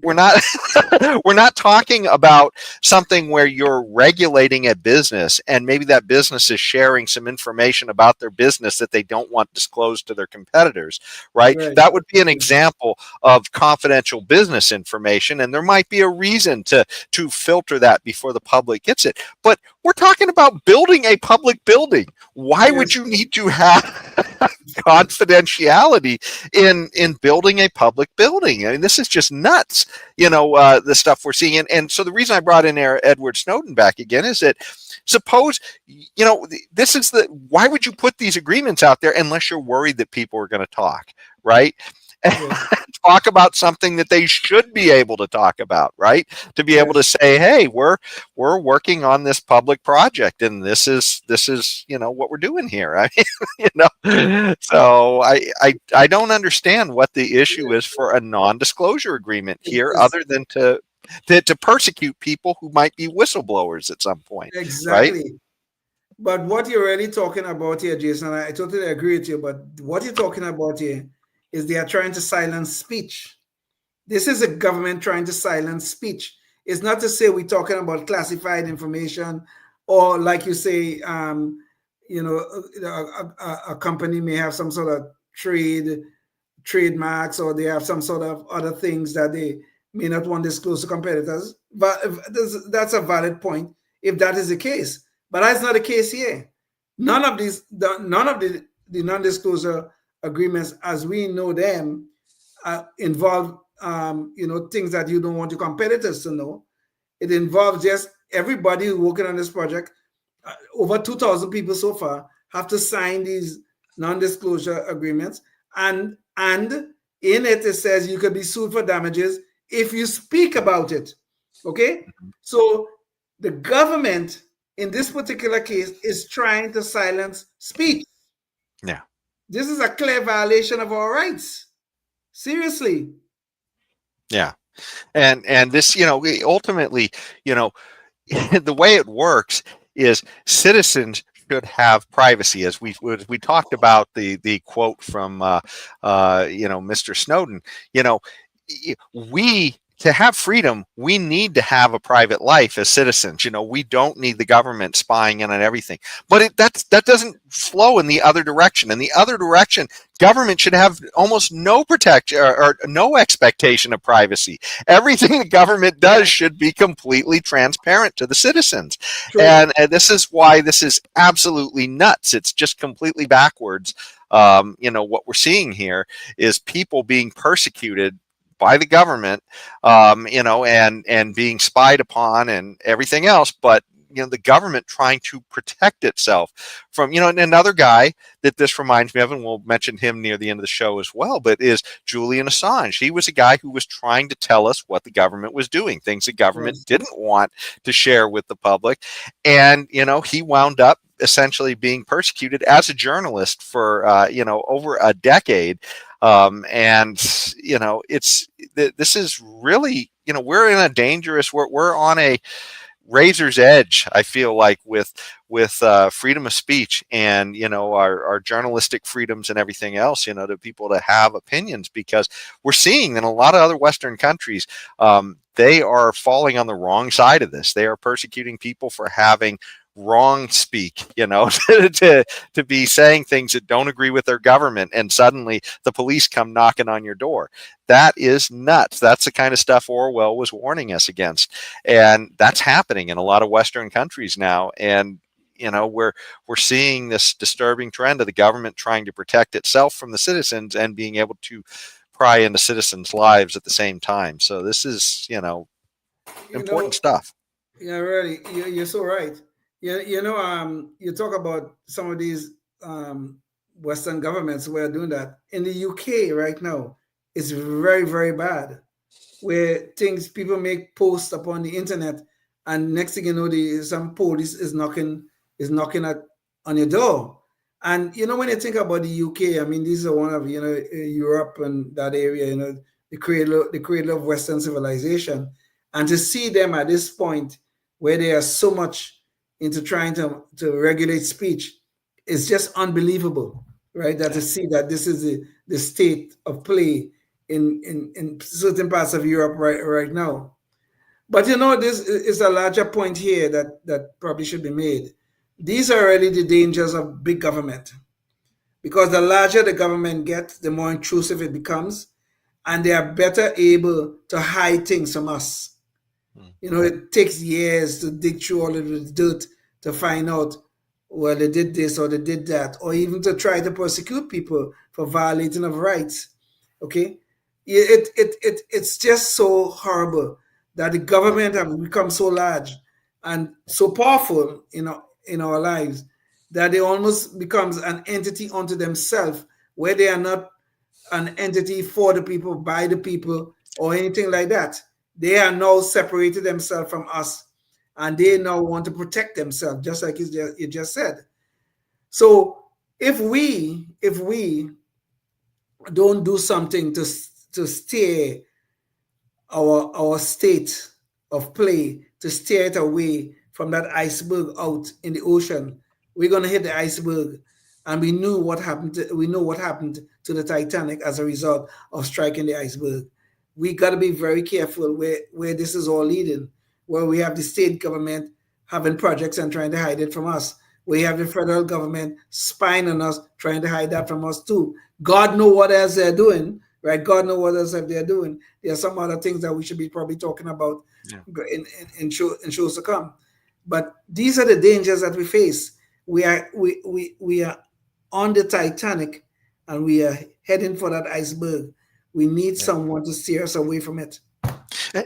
We're not talking about something where you're regulating a business and maybe that business is sharing some information about their business that they don't want disclosed to their competitors, right? That would be an example of confidential business information, and there might be a reason to filter that before the public gets it. But we're talking about building a public building. Why would you need to have confidentiality in building a public building? I mean, this is just nuts. The stuff we're seeing. And so the reason I brought in Edward Snowden back again is that suppose, why would you put these agreements out there unless you're worried that people are going to talk, right? Talk about something that they should be able to talk about, right? To be able to say, hey, we're working on this public project and this is what we're doing here. I mean, so I don't understand what the issue is for a non-disclosure agreement here other than to persecute people who might be whistleblowers at some point. Exactly. Right? But what you're really talking about here, Jason, I totally agree with you, but what you're talking about here is they are trying to silence speech. This is a government trying to silence speech. It's not to say we're talking about classified information or, like you say, a company may have some sort of trademarks, or they have some sort of other things that they may not want to disclose to competitors. But that's a valid point if that is the case. But that's not the case here. None of the non-disclosure agreements, as we know them, involve things that you don't want your competitors to know. It involves just everybody working on this project. Over 2,000 people so far have to sign these non-disclosure agreements, and in it says you could be sued for damages if you speak about it. Okay, so the government in this particular case is trying to silence speech. Yeah, this is a clear violation of our rights. Seriously. Yeah, and this, ultimately, the way it works is citizens should have privacy, as we talked about the quote from Mr. Snowden. We, to have freedom, we need to have a private life as citizens. We don't need the government spying in on everything. But that doesn't flow in the other direction. In the other direction, government should have almost no protection or no expectation of privacy. Everything the government does should be completely transparent to the citizens. And this is why this is absolutely nuts. It's just completely backwards. What we're seeing here is people being persecuted by the government, and being spied upon and everything else, but the government trying to protect itself from, and another guy that this reminds me of, and we'll mention him near the end of the show as well, but is Julian Assange. He was a guy who was trying to tell us what the government was doing, things the government didn't want to share with the public. And, he wound up essentially being persecuted as a journalist for, over a decade. This is really, we're in a dangerous, we're on a razor's edge, I feel like, with freedom of speech and, our journalistic freedoms and everything else, to people to have opinions, because we're seeing in a lot of other Western countries, they are falling on the wrong side of this. They are persecuting people for having wrong speak, to be saying things that don't agree with their government, and suddenly the police come knocking on your door. That is nuts. That's the kind of stuff Orwell was warning us against, and that's happening in a lot of Western countries now. And we're seeing this disturbing trend of the government trying to protect itself from the citizens and being able to pry into citizens' lives at the same time. So this is important stuff. Yeah, really, you're so right. You talk about some of these Western governments who are doing that. In the UK right now, it's very, very bad, where people make posts upon the internet, and next thing you know, some police is knocking on your door. And when you think about the UK, I mean, these are one of Europe and that area, the cradle of Western civilization, and to see them at this point where they are so much into trying to regulate speech is just unbelievable, right? That to see that this is the state of play in certain parts of Europe right now. But this is a larger point here that probably should be made. These are really the dangers of big government, because the larger the government gets, the more intrusive it becomes, and they are better able to hide things from us. It takes years to dig through all of the dirt to find out, well, they did this or they did that, or even to try to persecute people for violating of rights. Okay, it's just so horrible that the government have become so large and so powerful in our lives that they almost becomes an entity unto themselves, where they are not an entity for the people, by the people, or anything like that. They are now separated themselves from us, and they now want to protect themselves, just like you just said. So if we don't do something to steer our state of play, to steer it away from that iceberg out in the ocean, we're going to hit the iceberg. And we know what happened to the Titanic as a result of striking the iceberg. We got to be very careful where this is all leading, where we have the state government having projects and trying to hide it from us. We have the federal government spying on us, trying to hide that from us too. God know what else they're doing, right? God know what else they're doing. There are some other things that we should be probably talking about in shows to come. But these are the dangers that we face. We are on the Titanic, and we are heading for that iceberg. We need someone to steer us away from it.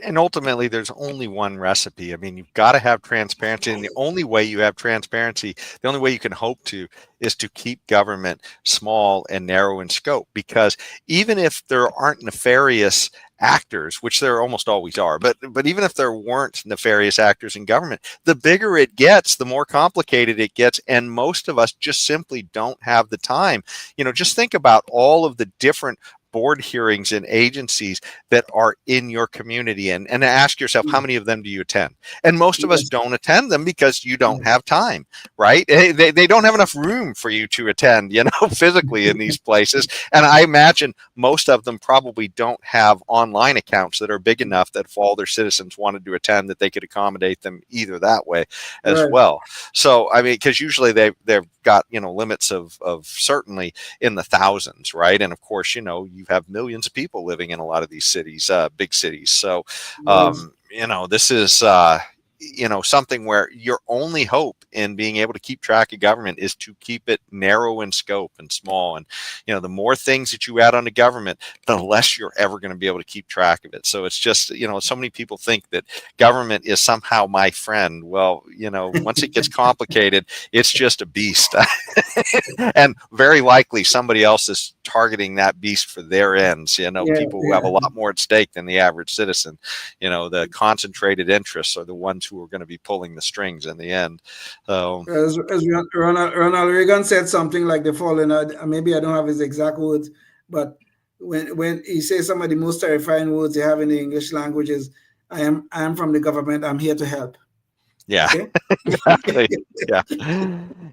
And ultimately, there's only one recipe. I mean, you've got to have transparency. And the only way you have transparency, the only way you can hope to, is to keep government small and narrow in scope. Because even if there aren't nefarious actors, which there almost always are, but even if there weren't nefarious actors in government, the bigger it gets, the more complicated it gets. And most of us just simply don't have the time. You know, just think about all of the different board hearings in agencies that are in your community, and ask yourself, how many of them do you attend? And most of us don't attend them because you don't have time, right? They don't have enough room for you to attend, you know, physically in these places. And I imagine most of them probably don't have online accounts that are big enough that if all their citizens wanted to attend, that they could accommodate them either that way as well. So, I mean, because usually they've got, you know, limits of certainly in the thousands, right? And of course, you know, you have millions of people living in a lot of these cities, big cities. So, you know, this is, you know, something where your only hope in being able to keep track of government is to keep it narrow in scope and small. And, you know, the more things that you add onto government, the less you're ever going to be able to keep track of it. So it's just, you know, so many people think that government is somehow my friend. Well, you know, once it gets complicated, it's just a beast. And very likely somebody else is targeting that beast for their ends. You know, people who have a lot more at stake than the average citizen. You know, the concentrated interests are the ones who are going to be pulling the strings in the end. So, as Ronald Reagan said something like the following, maybe I don't have his exact words, but when he says some of the most terrifying words they have in the English language is, I am from the government, I'm here to help. Yeah, okay? Exactly.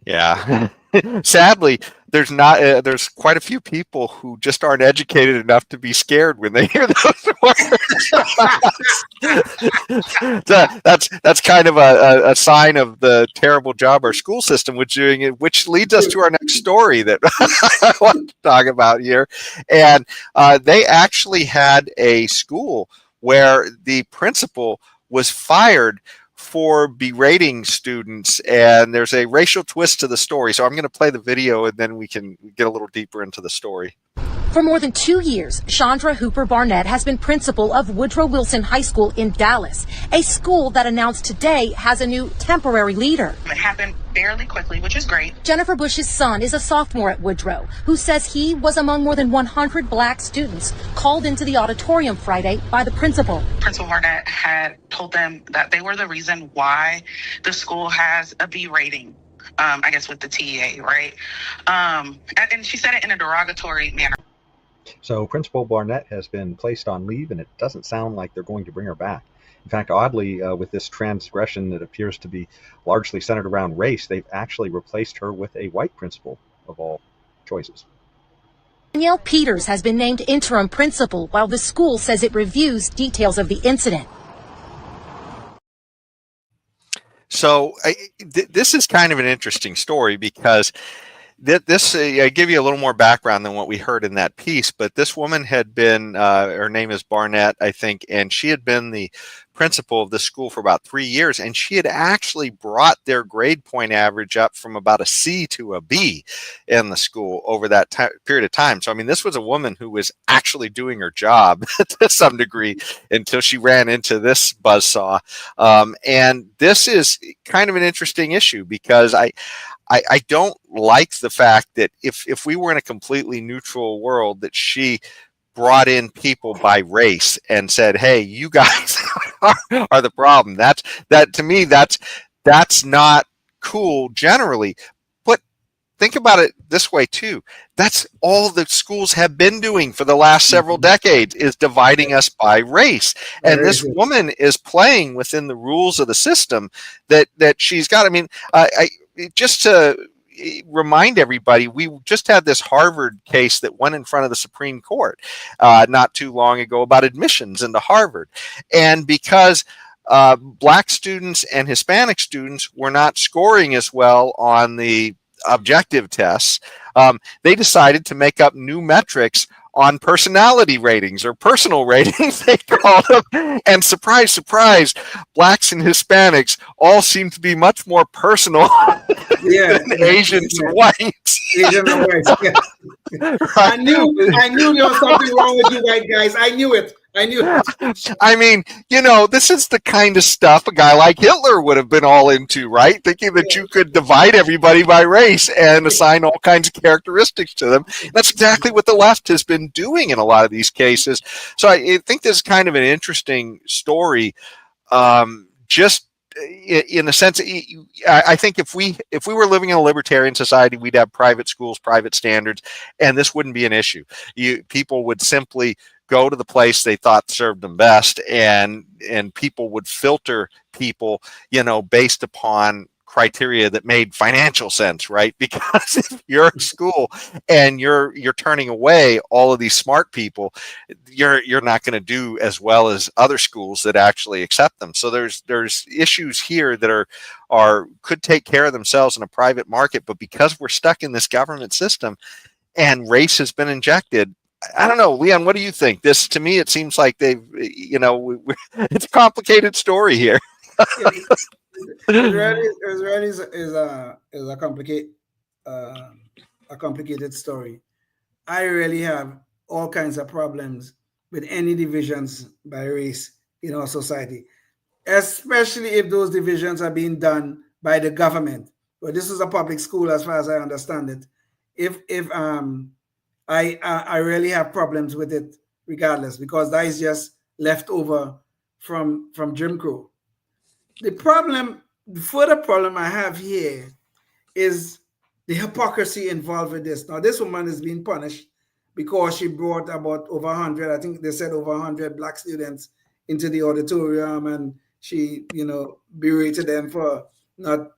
Yeah. Sadly, there's quite a few people who just aren't educated enough to be scared when they hear those words. That's kind of a sign of the terrible job our school system was doing, which leads us to our next story that I want to talk about here. And they actually had a school where the principal was fired for berating students, and there's a racial twist to the story. So I'm going to play the video and then we can get a little deeper into the story. For more than 2 years, Chandra Hooper Barnett has been principal of Woodrow Wilson High School in Dallas, a school that announced today has a new temporary leader. It happened fairly quickly, which is great. Jennifer Bush's son is a sophomore at Woodrow, who says he was among more than 100 black students called into the auditorium Friday by the principal. Principal Barnett had told them that they were the reason why the school has a B rating. I guess with the TEA, right? And she said it in a derogatory manner. So Principal Barnett has been placed on leave, and it doesn't sound like they're going to bring her back. In fact, oddly, with this transgression that appears to be largely centered around race, they've actually replaced her with a white principal, of all choices. Danielle Peters has been named interim principal, while the school says it reviews details of the incident. So this is kind of an interesting story because this I give you a little more background than what we heard in that piece, but this woman had been, her name is Barnett, I think, and she had been the principal of the school for about 3 years, and she had actually brought their grade point average up from about a C to a B in the school over that period of time. So, I mean, this was a woman who was actually doing her job to some degree until she ran into this buzzsaw. And this is kind of an interesting issue because I don't like the fact that if we were in a completely neutral world, that she brought in people by race and said, hey, you guys are the problem. That to me, that's not cool generally. But think about it this way too. That's all the schools have been doing for the last several decades, is dividing us by race. And this woman is playing within the rules of the system that she's got. I mean, just to remind everybody, we just had this Harvard case that went in front of the Supreme Court not too long ago about admissions into Harvard. And because Black students and Hispanic students were not scoring as well on the objective tests. They decided to make up new metrics on personality ratings, or personal ratings, they call them. And surprise, surprise, blacks and Hispanics all seem to be much more personal than Asians and whites. Asian and whites. Yeah. Right. I knew there was something wrong with you white guys. I knew it. I mean, this is the kind of stuff a guy like Hitler would have been all into, right? Thinking that you could divide everybody by race and assign all kinds of characteristics to them. That's exactly what the left has been doing in a lot of these cases. So I think this is kind of an interesting story. Just in a sense, I think if we were living in a libertarian society, we'd have private schools, private standards, and this wouldn't be an issue. People would simply go to the place they thought served them best, and people would filter people, based upon criteria that made financial sense, right? Because if you're at school and you're turning away all of these smart people, you're not going to do as well as other schools that actually accept them. So there's issues here that are could take care of themselves in a private market, but because we're stuck in this government system and race has been injected, I don't know, Leon, what do you think? This, to me, it seems like they've, it's a complicated story here. Israeli is a complicated story. I really have all kinds of problems with any divisions by race in our society, especially if those divisions are being done by the government. But this is a public school, as far as I understand it. I really have problems with it regardless, because that is just left over from Jim Crow. The further problem I have here is the hypocrisy involved with this. Now, this woman is being punished because she brought about over 100, I think they said over 100 black students into the auditorium, and she, berated them for not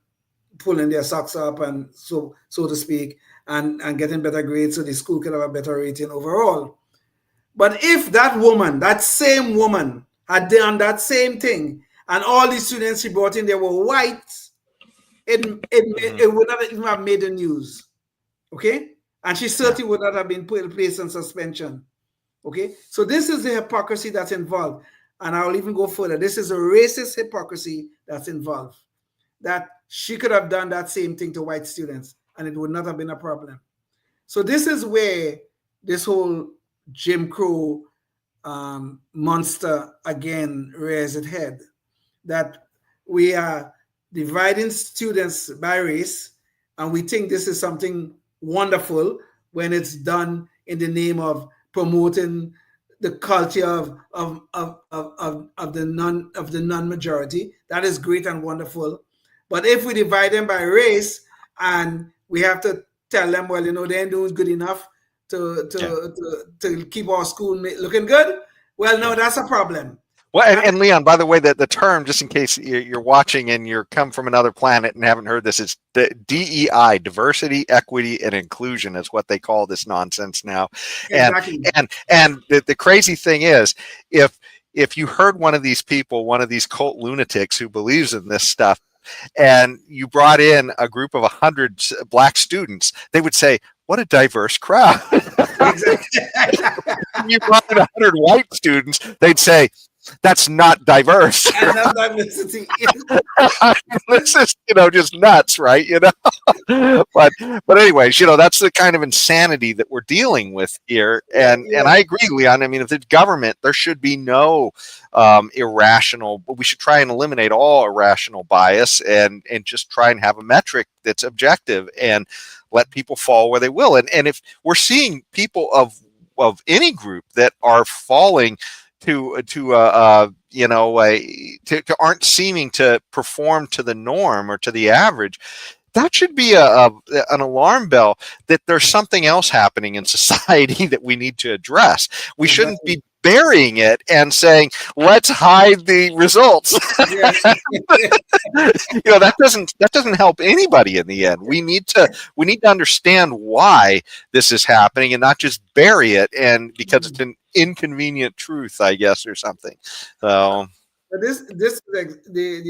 pulling their socks up, and so to speak, and getting better grades so the school could have a better rating overall. But if that same woman had done that same thing, and all the students she brought in there were white, it would not even have made the news. Okay? And she certainly would not have been placed in suspension. Okay? So this is the hypocrisy that's involved. And I'll even go further. This is a racist hypocrisy that's involved. That she could have done that same thing to white students, and it would not have been a problem. So this is where this whole Jim Crow monster again rears its head. That we are dividing students by race, and we think this is something wonderful when it's done in the name of promoting the culture of the non-majority. That is great and wonderful. But if we divide them by race, and we have to tell them, well, they ain't doing good enough to keep our school looking good, well, no, that's a problem. Well, and Leon, by the way, the term, just in case you're watching and you're come from another planet and haven't heard this, is DEI, diversity, equity, and inclusion is what they call this nonsense now. Exactly. And the crazy thing is, if you heard one of these people, one of these cult lunatics who believes in this stuff, and you brought in a group of 100 black students, they would say, what a diverse crowd. Exactly. You brought in 100 white students, they'd say, that's not diverse. Right? Diversity. This is, just nuts, right? But anyways, that's the kind of insanity that we're dealing with here. And I agree, Leon. I mean, if it's government, there should be no irrational. We should try and eliminate all irrational bias and just try and have a metric that's objective and let people fall where they will. And if we're seeing people of any group that are falling to aren't seeming to perform to the norm or to the average, that should be an alarm bell that there's something else happening in society that we need to address. We shouldn't be burying it and saying, let's hide the results. That doesn't help anybody in the end. We need to understand why this is happening and not just bury it, and because it's an inconvenient truth, I guess, or something. So But this like the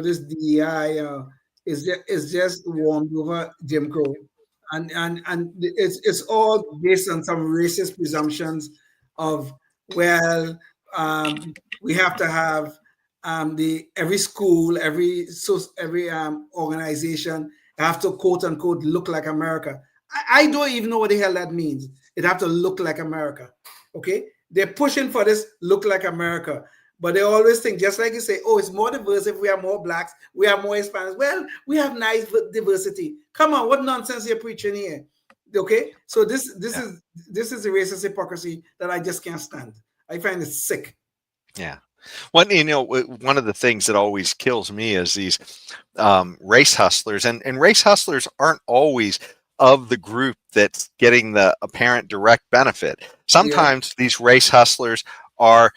this DEI is just warmed over Jim Crow, and it's all based on some racist presumptions of, well, we have to have the every school, every organization have to quote unquote look like America. I don't even know what the hell that means. It have to look like America. Okay, they're pushing for this look like America, but they always think, just like you say, oh, it's more diverse if we have more blacks, we have more Hispanics. Well, we have nice diversity. Come on, what nonsense you're preaching here? Okay, so this is a racist hypocrisy that I just can't stand. I find it sick. Yeah. Well, one of the things that always kills me is these race hustlers, and race hustlers aren't always of the group that's getting the apparent direct benefit. Sometimes these race hustlers are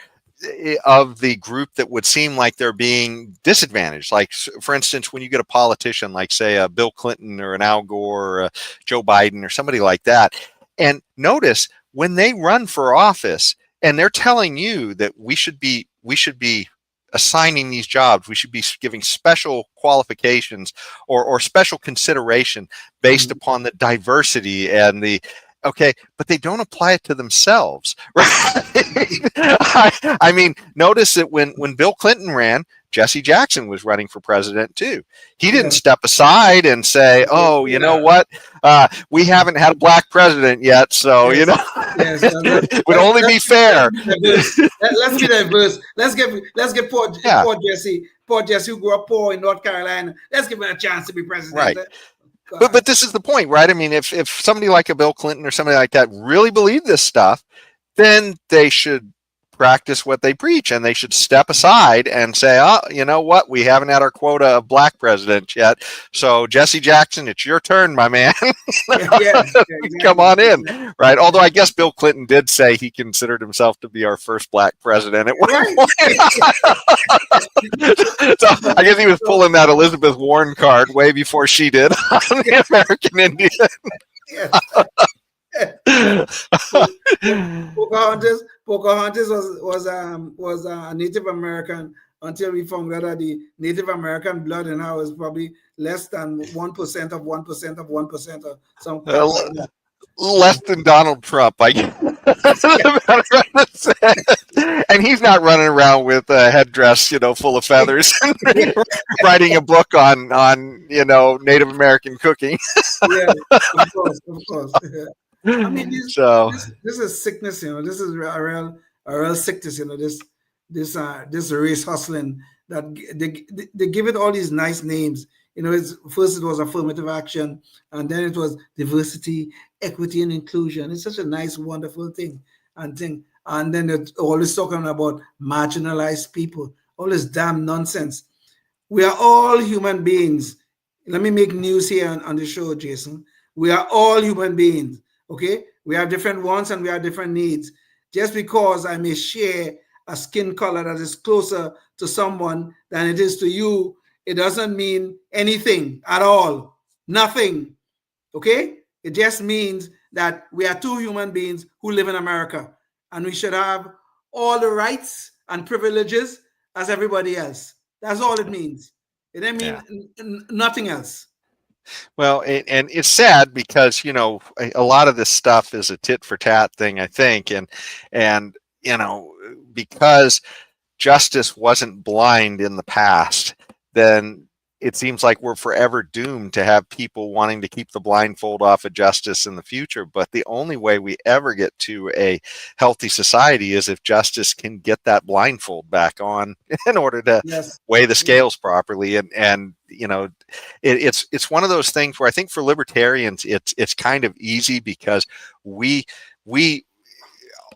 of the group that would seem like they're being disadvantaged. Like, for instance, when you get a politician like, say, a Bill Clinton or an Al Gore or a Joe Biden or somebody like that, and notice when they run for office and they're telling you that we should be assigning these jobs, we should be giving special qualifications or special consideration based upon the diversity and the but they don't apply it to themselves, right? I mean, notice that when Bill Clinton ran, Jesse Jackson was running for president too. He didn't step aside and say, "Oh, you know what? We haven't had a black president yet, so it would only be fair." Let's be diverse. Let's get poor Jesse who grew up poor in North Carolina. Let's give him a chance to be president. Right. But this is the point, right? I mean, if somebody like a Bill Clinton or somebody like that really believed this stuff, then they should practice what they preach, and they should step aside and say, "Oh, you know what? We haven't had our quota of black presidents yet. So Jesse Jackson, it's your turn, my man. Come on in." Right? Although I guess Bill Clinton did say he considered himself to be our first black president at one point. So I guess he was pulling that Elizabeth Warren card way before she did on the American Indian. Pocahontas was a Native American until we found out that the Native American blood in her was probably less than 1% of 1% of 1% or something. Less than Donald Trump, I guess. And he's not running around with a headdress, full of feathers, writing a book on Native American cooking. Of course. I mean, this is sickness, This is a real sickness, This race hustling that they give it all these nice names. First it was affirmative action, and then it was diversity, equity, and inclusion. It's such a nice, wonderful thing. And then they're always talking about marginalized people. All this damn nonsense. We are all human beings. Let me make news here on the show, Jason. We are all human beings. Okay, we have different wants and we have different needs. Just because I may share a skin color that is closer to someone than it is to you, it doesn't mean anything at all. Nothing. Okay, it just means that we are two human beings who live in America, and we should have all the rights and privileges as everybody else. That's all it means. It doesn't mean nothing else. Well, and it's sad because, a lot of this stuff is a tit for tat thing, I think. And because justice wasn't blind in the past, then it seems like we're forever doomed to have people wanting to keep the blindfold off of justice in the future. But the only way we ever get to a healthy society is if justice can get that blindfold back on in order to weigh the scales properly. And it's one of those things where I think for libertarians, it's kind of easy because we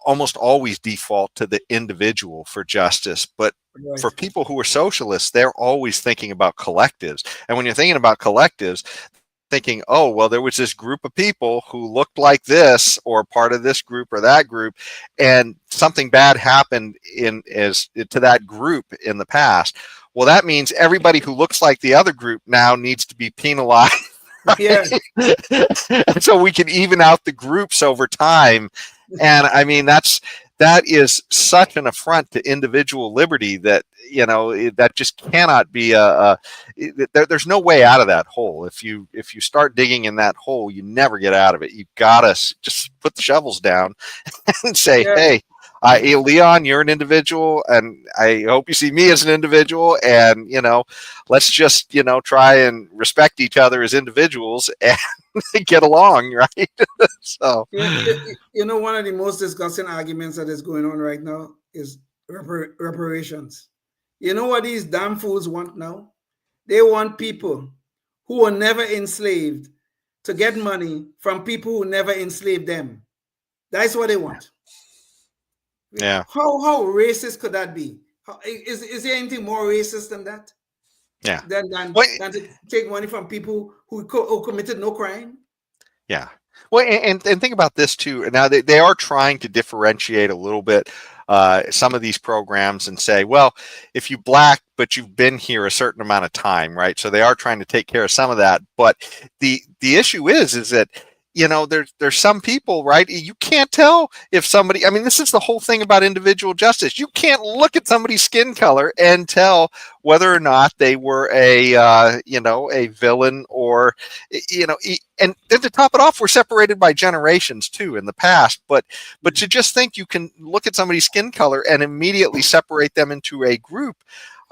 almost always default to the individual for justice. But for people who are socialists, they're always thinking about collectives. And when you're thinking about collectives, thinking, oh, well, there was this group of people who looked like this or part of this group or that group, and something bad happened to that group in the past. Well, that means everybody who looks like the other group now needs to be penalized. Right? Yeah. And so we can even out the groups over time. And I mean, that's that is such an affront to individual liberty that, that just cannot be there's no way out of that hole. If you start digging in that hole, you never get out of it. You gotta just put the shovels down and say, hey, Leon, you're an individual, and I hope you see me as an individual, and let's just try and respect each other as individuals and get along, right? So one of the most disgusting arguments that is going on right now is reparations. You know what these damn fools want now? They want people who were never enslaved to get money from people who never enslaved them. That's what they want. Yeah. How racist could that be? Is there anything more racist than that? Yeah. Than to take money from people who committed no crime? Yeah. Well, and think about this too. Now they are trying to differentiate a little bit some of these programs and say, well, if you black but you've been here a certain amount of time, right? So they are trying to take care of some of that. But the issue is that there's some people, right? You can't tell if somebody, I mean, this is the whole thing about individual justice. You can't look at somebody's skin color and tell whether or not they were a villain or, and then to top it off, we're separated by generations too in the past. But to just think you can look at somebody's skin color and immediately separate them into a group,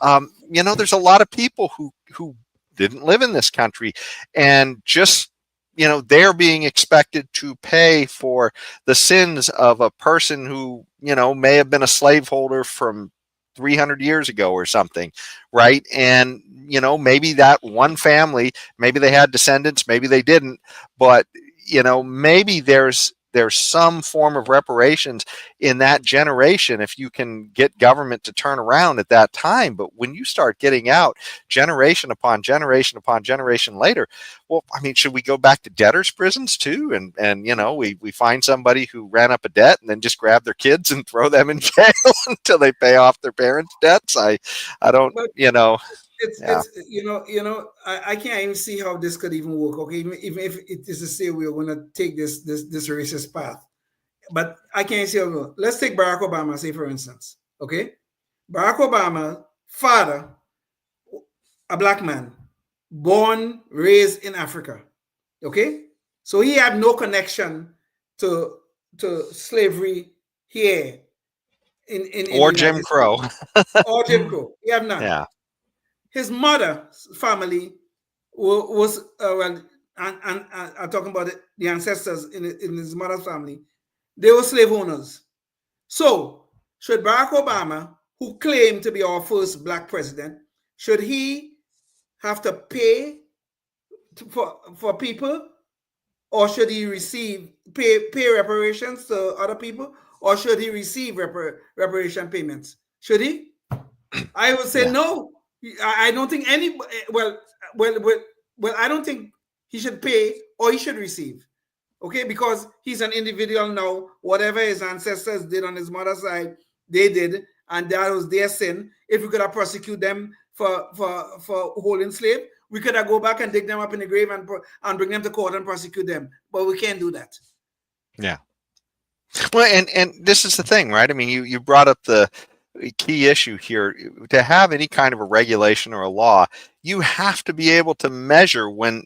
there's a lot of people who didn't live in this country and just, they're being expected to pay for the sins of a person who, may have been a slaveholder from 300 years ago or something, right? And, maybe that one family, maybe they had descendants, maybe they didn't, but, maybe there's some form of reparations in that generation if you can get government to turn around at that time. But when you start getting out generation upon generation upon generation later, well, I mean, should we go back to debtors' prisons too? And we find somebody who ran up a debt and then just grab their kids and throw them in jail until they pay off their parents' debts? I don't, I can't even see how this could even work. Okay, even if it is to say we're going to take this racist path, but I can't see how. Let's take Barack Obama, say for instance. Okay, Barack Obama's father, a black man, born, raised in Africa. Okay, so he had no connection to slavery here or Jim Crow. Or Jim Crow. He have none. Yeah. His mother's family was and I'm talking about the ancestors in his mother's family. They were slave owners. So should Barack Obama, who claimed to be our first black president, should he have to pay for people, or should he pay reparations to other people, or should he receive reparation payments? Should he? I would say no. I don't think any. Well, I don't think he should pay or he should receive. Okay, because he's an individual now. Whatever his ancestors did on his mother's side, they did, and that was their sin. If we could have prosecuted them for holding slave, we could have go back and dig them up in the grave and bring them to court and prosecute them. But we can't do that. Yeah. Well, and this is the thing, right? I mean, you brought up the key issue here. To have any kind of a regulation or a law, you have to be able to measure when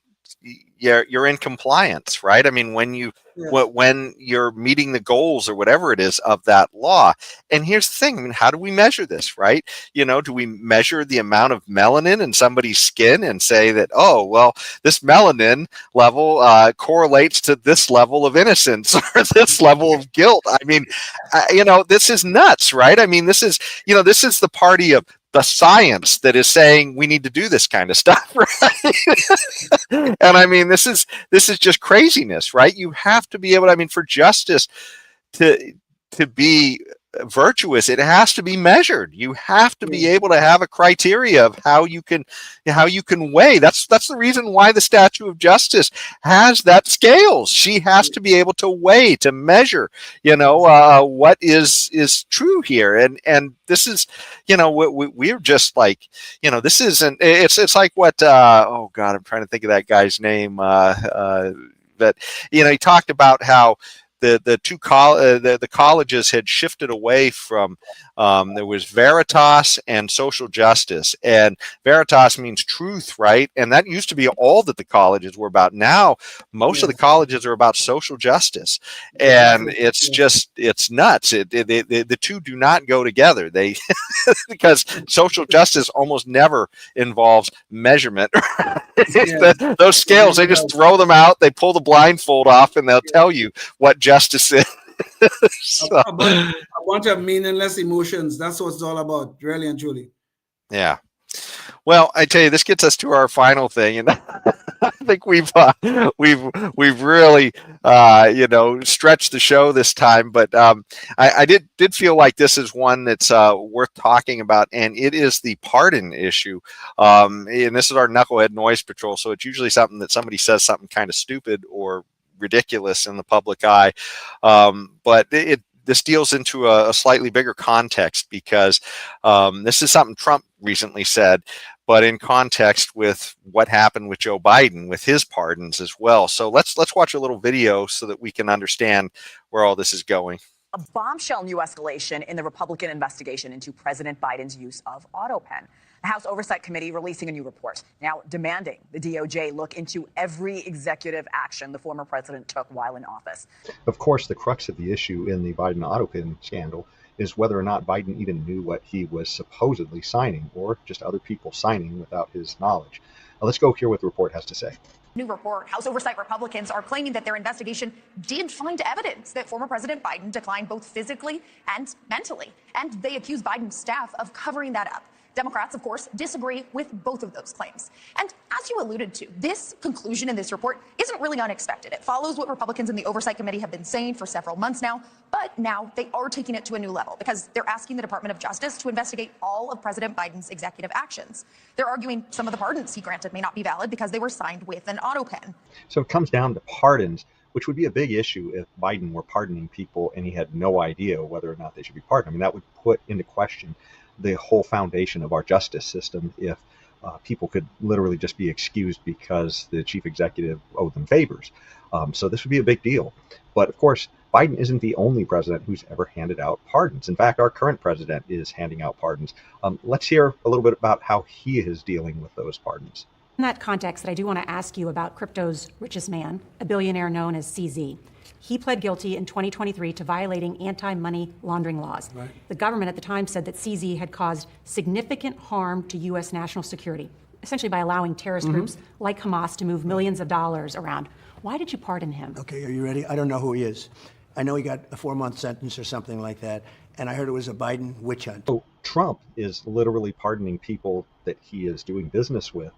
you're in compliance, right? I mean, when you're meeting the goals or whatever it is of that law. And here's the thing, I mean, how do we measure this, right? Do we measure the amount of melanin in somebody's skin and say that, oh, well, this melanin level correlates to this level of innocence or this level of guilt? I mean, this is nuts, right? I mean, this is the party of the science that is saying we need to do this kind of stuff, right? And I mean, this is just craziness, right? You have to be able to, I mean, for justice to be virtuous, it has to be measured. You have to be able to have a criteria of how you can weigh. That's the reason why the statue of justice has that scales. She has to be able to weigh, to measure, what is true here. And this is, we're just like, this isn't, it's like what, oh God, I'm trying to think of that guy's name. But, he talked about how the colleges had shifted away from there was Veritas and social justice, and Veritas means truth, right? And that used to be all that the colleges were about. Now most of the colleges are about social justice, and it's nuts. The two do not go together. They because social justice almost never involves measurement. Those scales, they just throw them out, they pull the blindfold off, and they'll tell you what justice is. So, a bunch of meaningless emotions. That's what it's all about, really and truly. Yeah. Well, I tell you, this gets us to our final thing, and I think we've really stretched the show this time. But I did feel like this is one that's worth talking about, and it is the pardon issue. And this is our Knucklehead Noise Patrol, so it's usually something that somebody says something kind of stupid or ridiculous in the public eye, but this deals into a slightly bigger context, because this is something Trump recently said, but in context with what happened with Joe Biden, with his pardons as well. So let's watch a little video so that we can understand where all this is going. A bombshell new escalation in the Republican investigation into President Biden's use of auto pen. The House Oversight Committee releasing a new report, now demanding the DOJ look into every executive action the former president took while in office. Of course, the crux of the issue in the Biden auto pen scandal is whether or not Biden even knew what he was supposedly signing, or just other people signing without his knowledge. Now, let's go hear what the report has to say. New report, House Oversight Republicans are claiming that their investigation did find evidence that former President Biden declined both physically and mentally, and they accuse Biden's staff of covering that up. Democrats, of course, disagree with both of those claims. And as you alluded to, this conclusion in this report isn't really unexpected. It follows what Republicans in the Oversight Committee have been saying for several months now, but now they are taking it to a new level because they're asking the Department of Justice to investigate all of President Biden's executive actions. They're arguing some of the pardons he granted may not be valid because they were signed with an auto pen. So it comes down to pardons, which would be a big issue if Biden were pardoning people and he had no idea whether or not they should be pardoned. I mean, that would put into question the whole foundation of our justice system if people could literally just be excused because the chief executive owed them favors. So this would be a big deal. But of course, Biden isn't the only president who's ever handed out pardons. In fact, our current president is handing out pardons. Let's hear a little bit about how he is dealing with those pardons. In that context, I do want to ask you about crypto's richest man, a billionaire known as CZ. He pled guilty in 2023 to violating anti-money laundering laws. Right. The government at the time said that CZ had caused significant harm to U.S. national security, essentially by allowing terrorist groups like Hamas to move millions of dollars around. Why did you pardon him? Okay, are you ready? I don't know who he is. I know he got a 4-month sentence or something like that, and I heard it was a Biden witch hunt. So Trump is literally pardoning people that he is doing business with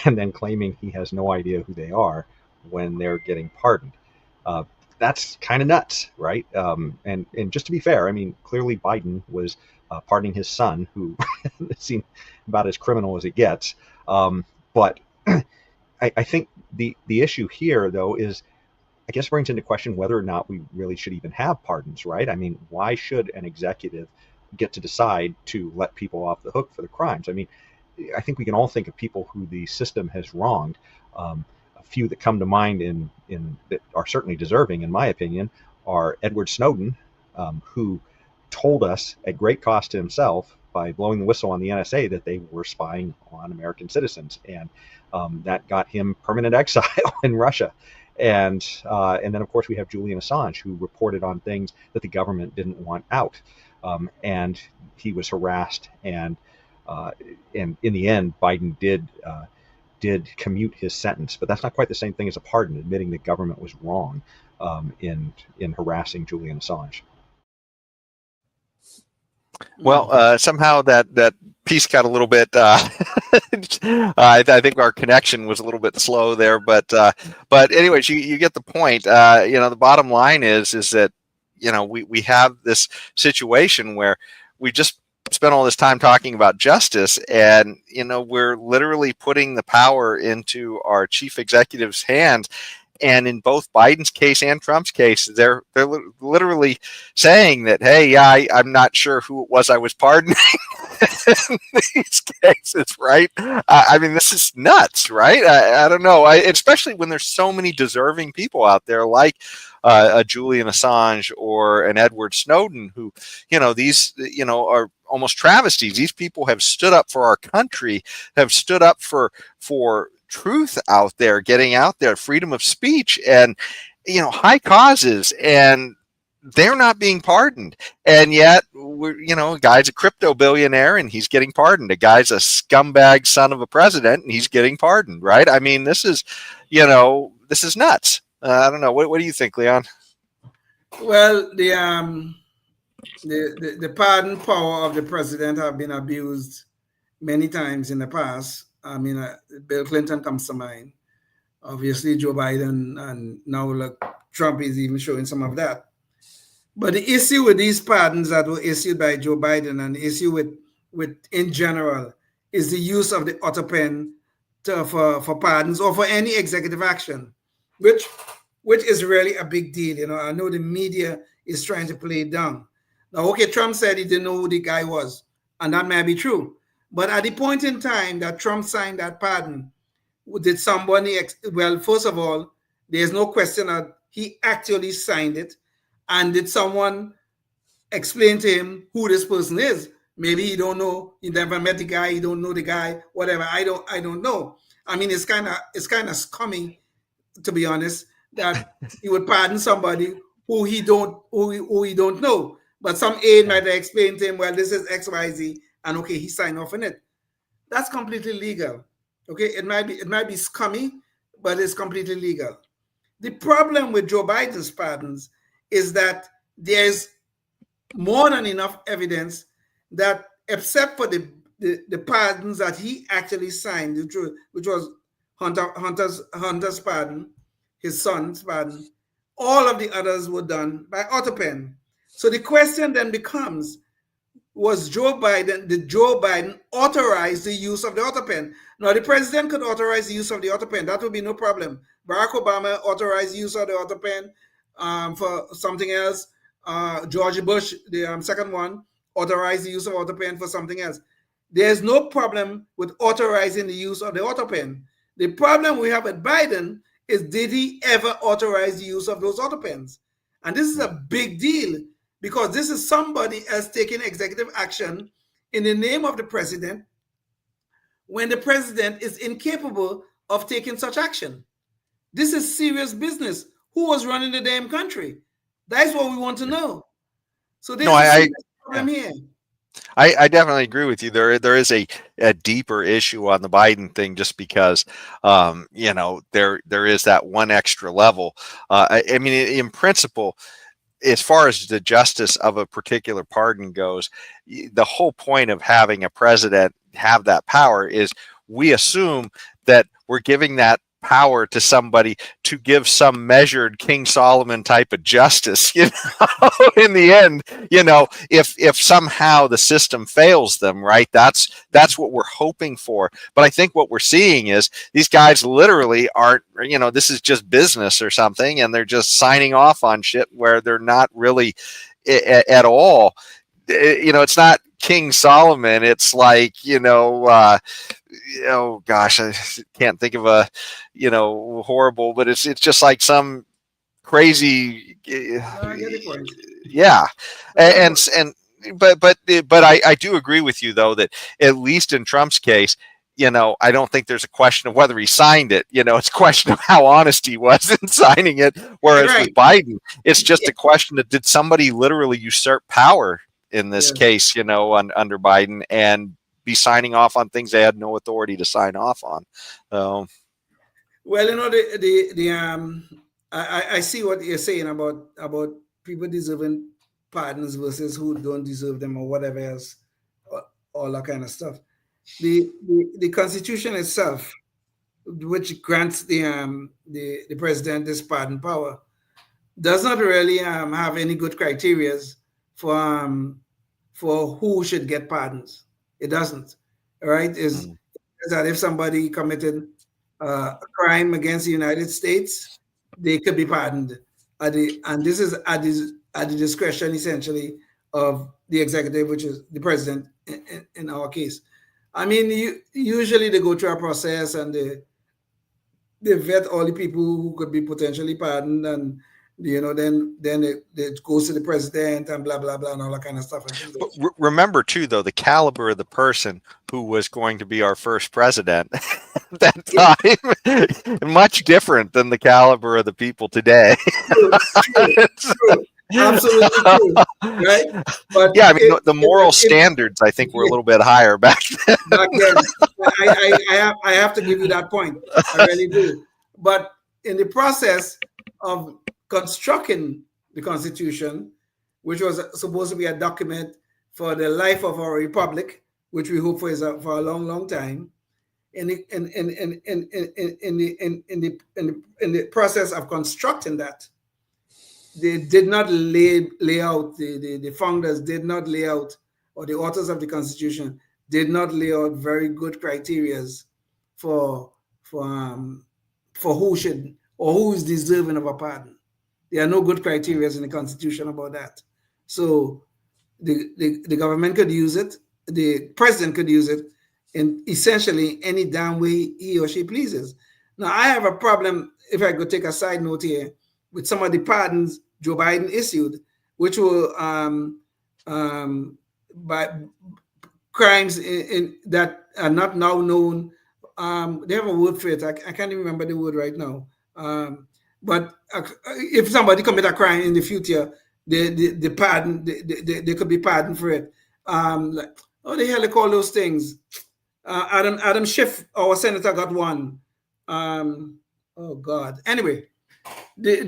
and then claiming he has no idea who they are when they're getting pardoned. That's kind of nuts, right? And just to be fair, I mean, clearly Biden was pardoning his son, who seemed about as criminal as it gets. But I think the issue here, though, is I guess brings into question whether or not we really should even have pardons, right? I mean, why should an executive get to decide to let people off the hook for the crimes? I mean, I think we can all think of people who the system has wronged. A few that come to mind that are certainly deserving, in my opinion, are Edward Snowden, who told us at great cost to himself by blowing the whistle on the NSA that they were spying on American citizens, and that got him permanent exile in Russia. And then, of course, we have Julian Assange, who reported on things that the government didn't want out, and he was harassed. And in the end, Biden did commute his sentence, but that's not quite the same thing as a pardon, admitting the government was wrong in harassing Julian Assange. Well, somehow that piece got a little bit. I think our connection was a little bit slow there, but anyways, you get the point. The bottom line is that we have this situation where we just spent all this time talking about justice, and we're literally putting the power into our chief executive's hands. And in both Biden's case and Trump's case, they're literally saying that, hey, yeah, I'm not sure who it was I was pardoning in these cases, right? I mean, this is nuts, right? I don't know. Especially when there's so many deserving people out there like a Julian Assange or an Edward Snowden, who, these, are almost travesties. These people have stood up for our country, have stood up for truth out there, getting out there, freedom of speech, and high causes, and they're not being pardoned. And yet, a guy's a crypto billionaire and he's getting pardoned. A guy's a scumbag son of a president and he's getting pardoned, right? I mean, this is nuts. I don't know. What do you think, Leon? Well, the pardon power of the president have been abused many times in the past. I mean, Bill Clinton comes to mind. Obviously, Joe Biden, and now look, Trump is even showing some of that. But the issue with these pardons that were issued by Joe Biden, and the issue with in general, is the use of the auto pen for pardons or for any executive action, which is really a big deal. I know the media is trying to play it down. Now, okay, Trump said he didn't know who the guy was, and that may be true. But at the point in time that Trump signed that pardon, did somebody, well, first of all, there's no question that he actually signed it. And did someone explain to him who this person is? Maybe he don't know, he never met the guy, he don't know the guy, whatever. I don't know. I mean, it's kind of scummy, to be honest, that he would pardon somebody who he don't know. But some aide might explain to him, well, this is XYZ, and okay, he signed off on it. That's completely legal. Okay, it might be scummy, but it's completely legal. The problem with Joe Biden's pardons is that there's more than enough evidence that, except for the pardons that he actually signed, which was Hunter's pardon, his son's pardon, all of the others were done by auto pen. So the question then becomes, did Joe Biden authorize the use of the auto pen? Now, the president could authorize the use of the auto pen. That would be no problem. Barack Obama authorized the use of the auto pen for something else. George Bush, the second one, authorized the use of auto pen for something else. There's no problem with authorizing the use of the auto pen. The problem we have with Biden is, did he ever authorize the use of those auto pens? And this is a big deal, because this is somebody else taking executive action in the name of the president when the president is incapable of taking such action. This is serious business. Who was running the damn country? That's what we want to know. So there's a serious problem here. I definitely agree with you. There is a deeper issue on the Biden thing, just because, there is that one extra level. I mean, in principle, as far as the justice of a particular pardon goes, the whole point of having a president have that power is we assume that we're giving that power to somebody to give some measured King Solomon type of justice, in the end, if somehow the system fails them, right? That's what we're hoping for. But I think what we're seeing is these guys literally aren't, this is just business or something, and they're just signing off on shit where they're not really at all. It's not King Solomon. It's like, oh gosh, I can't think of a, horrible, but it's just like some crazy, yeah. But I do agree with you, though, that at least in Trump's case, I don't think there's a question of whether he signed it. It's a question of how honest he was in signing it. Whereas with Biden, it's just a question of, did somebody literally usurp power in this case, under Biden, and be signing off on things they had no authority to sign off on. Well, I see what you're saying about people deserving pardons versus who don't deserve them, or whatever else, all that kind of stuff. The Constitution itself, which grants the president this pardon power, does not really have any good criteria for who should get pardons. It doesn't. All right, is that if somebody committed a crime against the United States, they could be pardoned. And this is at the discretion, essentially, of the executive, which is the president in our case. I mean, usually they go through a process and they vet all the people who could be potentially pardoned, and then it goes to the president and blah blah blah and all that kind of stuff. But remember too, though, the caliber of the person who was going to be our first president at that time, much different than the caliber of the people today. True. Absolutely true, right? But yeah, I mean, the moral standards, I think, were a little bit higher back then. Back then, I have to give you that point. I really do. But in the process of constructing the Constitution, which was supposed to be a document for the life of our republic, which we hope for is for a long, long time, in the process of constructing that, they did not lay out, the founders did not lay out, or the authors of the Constitution did not lay out very good criterias for who should or who is deserving of a pardon. There are no good criterias in the Constitution about that. So the government could use it, the president could use it in essentially any damn way he or she pleases. Now, I have a problem, if I could take a side note here, with some of the pardons Joe Biden issued, which were by crimes that are not now known. They have a word for it. I can't even remember the word right now. But if somebody commit a crime in the future, they could be pardoned for it. Like, what the hell they call those things? Adam Schiff, our senator, got one. Oh God. Anyway, Joe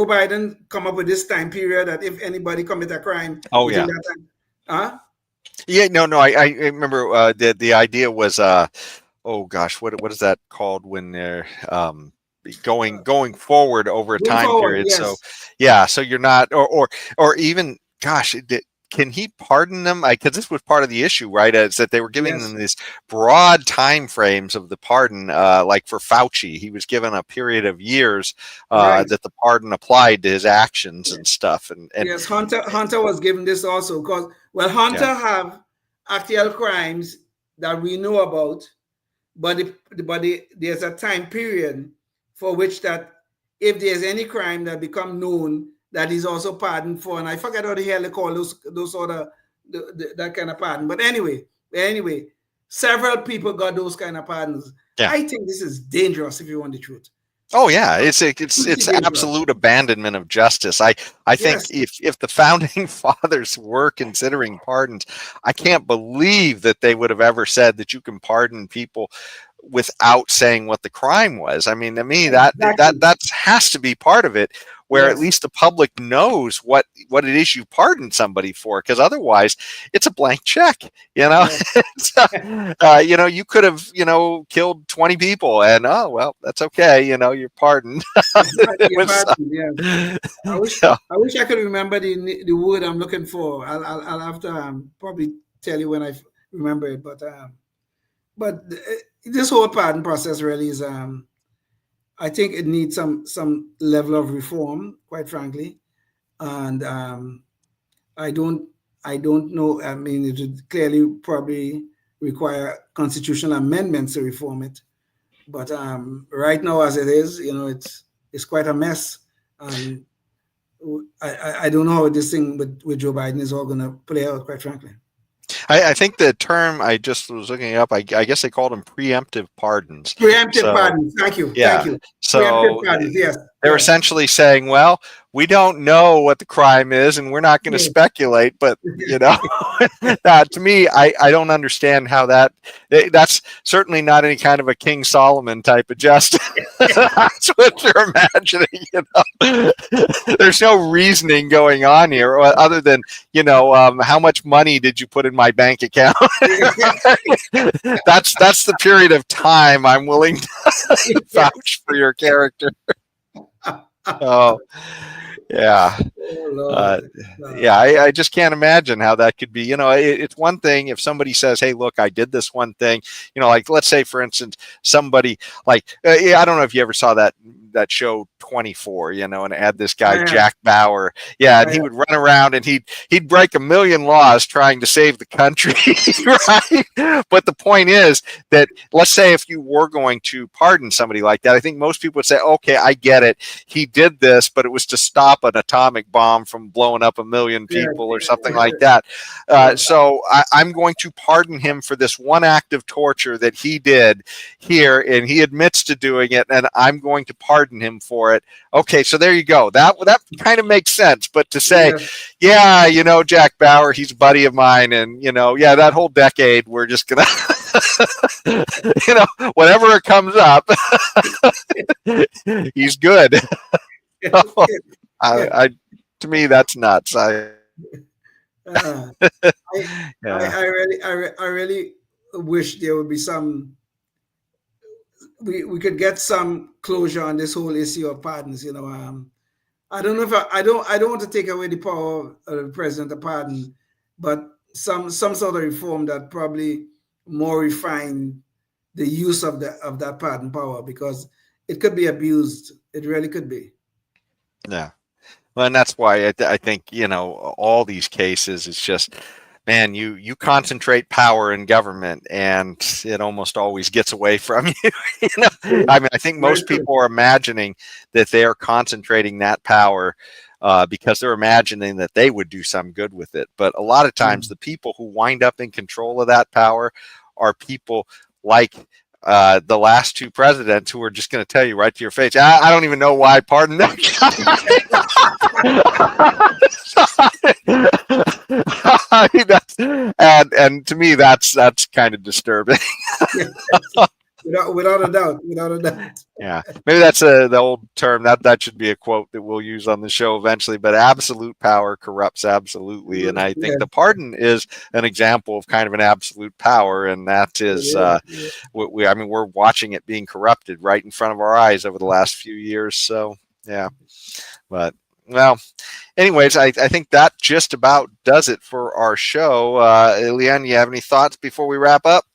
Biden come up with this time period that if anybody commit a crime, yeah. Yeah, no, I remember the idea was oh gosh, what is that called when they're going forward over a time period? Yes. So yeah, so you're not or even gosh, can he pardon them? Because this was part of the issue, right? Is that they were giving them these broad time frames of the pardon, like for Fauci, he was given a period of years that the pardon applied to his actions and stuff. And yes, Hunter was given this also because Hunter have actual crimes that we know about, but there's a time period for which that if there's any crime that become known, that is also pardoned for, and I forget how the hell they call those sort of that kind of pardon. But anyway, several people got those kind of pardons. Yeah. I think this is dangerous if you want the truth. Oh yeah, it's absolute abandonment of justice. I think if the founding fathers were considering pardons, I can't believe that they would have ever said that you can pardon people without saying what the crime was. I mean, to me, that has to be part of it, where at least the public knows what it is you pardon somebody for, because otherwise it's a blank check, you know. You could have, killed 20 people and oh well, that's okay, you're pardoned. I wish I could remember the word I'm looking for. I'll have to probably tell you when I remember it, but this whole pardon process really is I think it needs some level of reform, quite frankly, and I don't know. I mean, it would clearly probably require constitutional amendments to reform it, but right now, as it is, it's quite a mess, and I don't know how this thing with Joe Biden is all going to play out, quite frankly. I think the term I just was looking up, I guess they called them preemptive pardons. Preemptive pardons. Thank you. Yeah. Thank you. So preemptive pardons, yes. They're essentially saying, well, we don't know what the crime is and we're not going to speculate, but to me, I don't understand how that's certainly not any kind of a King Solomon type of justice. That's what you're imagining, There's no reasoning going on here other than, how much money did you put in my bank account? That's the period of time I'm willing to vouch for your character. Oh, yeah. Oh, Lord. Yeah, I just can't imagine how that could be. It's one thing if somebody says, "Hey, look, I did this one thing." Like let's say, for instance, somebody like I don't know if you ever saw that show 24, and it had this guy Jack Bauer. Yeah, and he would run around and he'd break a million laws trying to save the country, right? But the point is that let's say if you were going to pardon somebody like that, I think most people would say, "Okay, I get it. He did this, but it was to stop an atomic bomb from blowing up a million people or something like that." So I'm going to pardon him for this one act of torture that he did here, and he admits to doing it, and I'm going to pardon him for it. Okay, so there you go. That kind of makes sense. But to say, Jack Bauer, he's a buddy of mine, and that whole decade we're just gonna whatever it comes up, he's good. To me, that's nuts. I really wish there would be some. We could get some closure on this whole issue of pardons. I don't know if I don't want to take away the power of the president to pardon, but some sort of reform that probably more refine the use of that pardon power, because it could be abused. It really could be. Yeah. Well, and that's why I think, all these cases, it's just, man, you concentrate power in government and it almost always gets away from you. I mean, I think most people are imagining that they are concentrating that power because they're imagining that they would do some good with it. But a lot of times the people who wind up in control of that power are people like the last two presidents who are just going to tell you right to your face, I don't even know why I pardoned that guy. and to me, that's kind of disturbing. Without a doubt. Yeah, maybe that's the old term that should be a quote that we'll use on the show eventually. But absolute power corrupts absolutely, and I think the pardon is an example of kind of an absolute power, and that is we're watching it being corrupted right in front of our eyes over the last few years. So yeah, but. Well, anyways, I think that just about does it for our show. Leanne, you have any thoughts before we wrap up?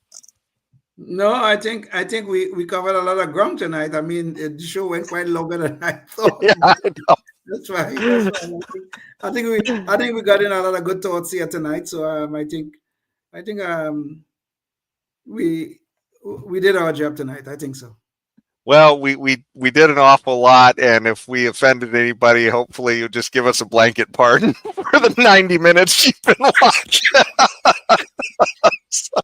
No, I think we covered a lot of ground tonight. I mean, the show went quite longer than I thought. Yeah, I know. That's right. I think we got in a lot of good thoughts here tonight. So I think we did our job tonight. I think so. Well, we did an awful lot, and if we offended anybody, hopefully you'll just give us a blanket pardon for the 90 minutes you've been watching. So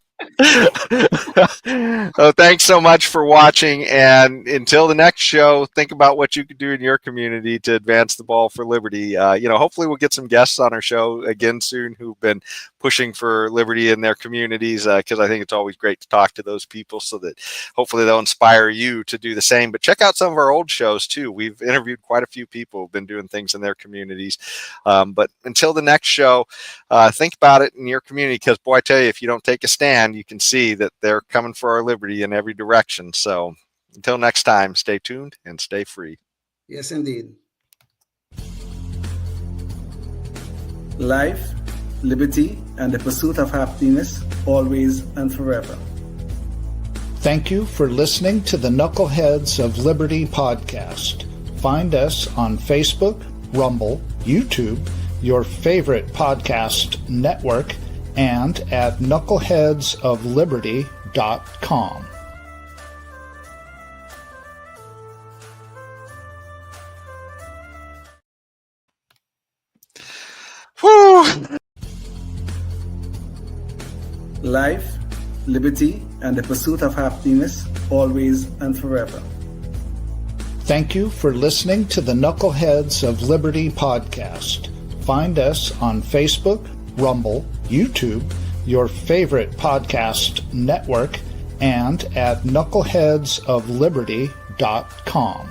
thanks so much for watching, and until the next show, think about what you could do in your community to advance the ball for liberty. Hopefully we'll get some guests on our show again soon who've been pushing for liberty in their communities, because I think it's always great to talk to those people so that hopefully they'll inspire you to do the same. But check out some of our old shows too. We've interviewed quite a few people who've been doing things in their communities. But until the next show, think about it in your community, because boy, I tell you, if you don't take a stand, you can see that they're coming for our liberty in every direction. So until next time, stay tuned and stay free. Yes, indeed. Life, liberty, and the pursuit of happiness, always and forever. Thank you for listening to the Knuckleheads of Liberty podcast. Find us on Facebook, Rumble, YouTube, your favorite podcast network, and at knuckleheadsofliberty.com. Whew. Life, liberty, and the pursuit of happiness, always and forever. Thank you for listening to the Knuckleheads of Liberty podcast. Find us on Facebook, Rumble, YouTube, your favorite podcast network, and at knuckleheadsofliberty.com.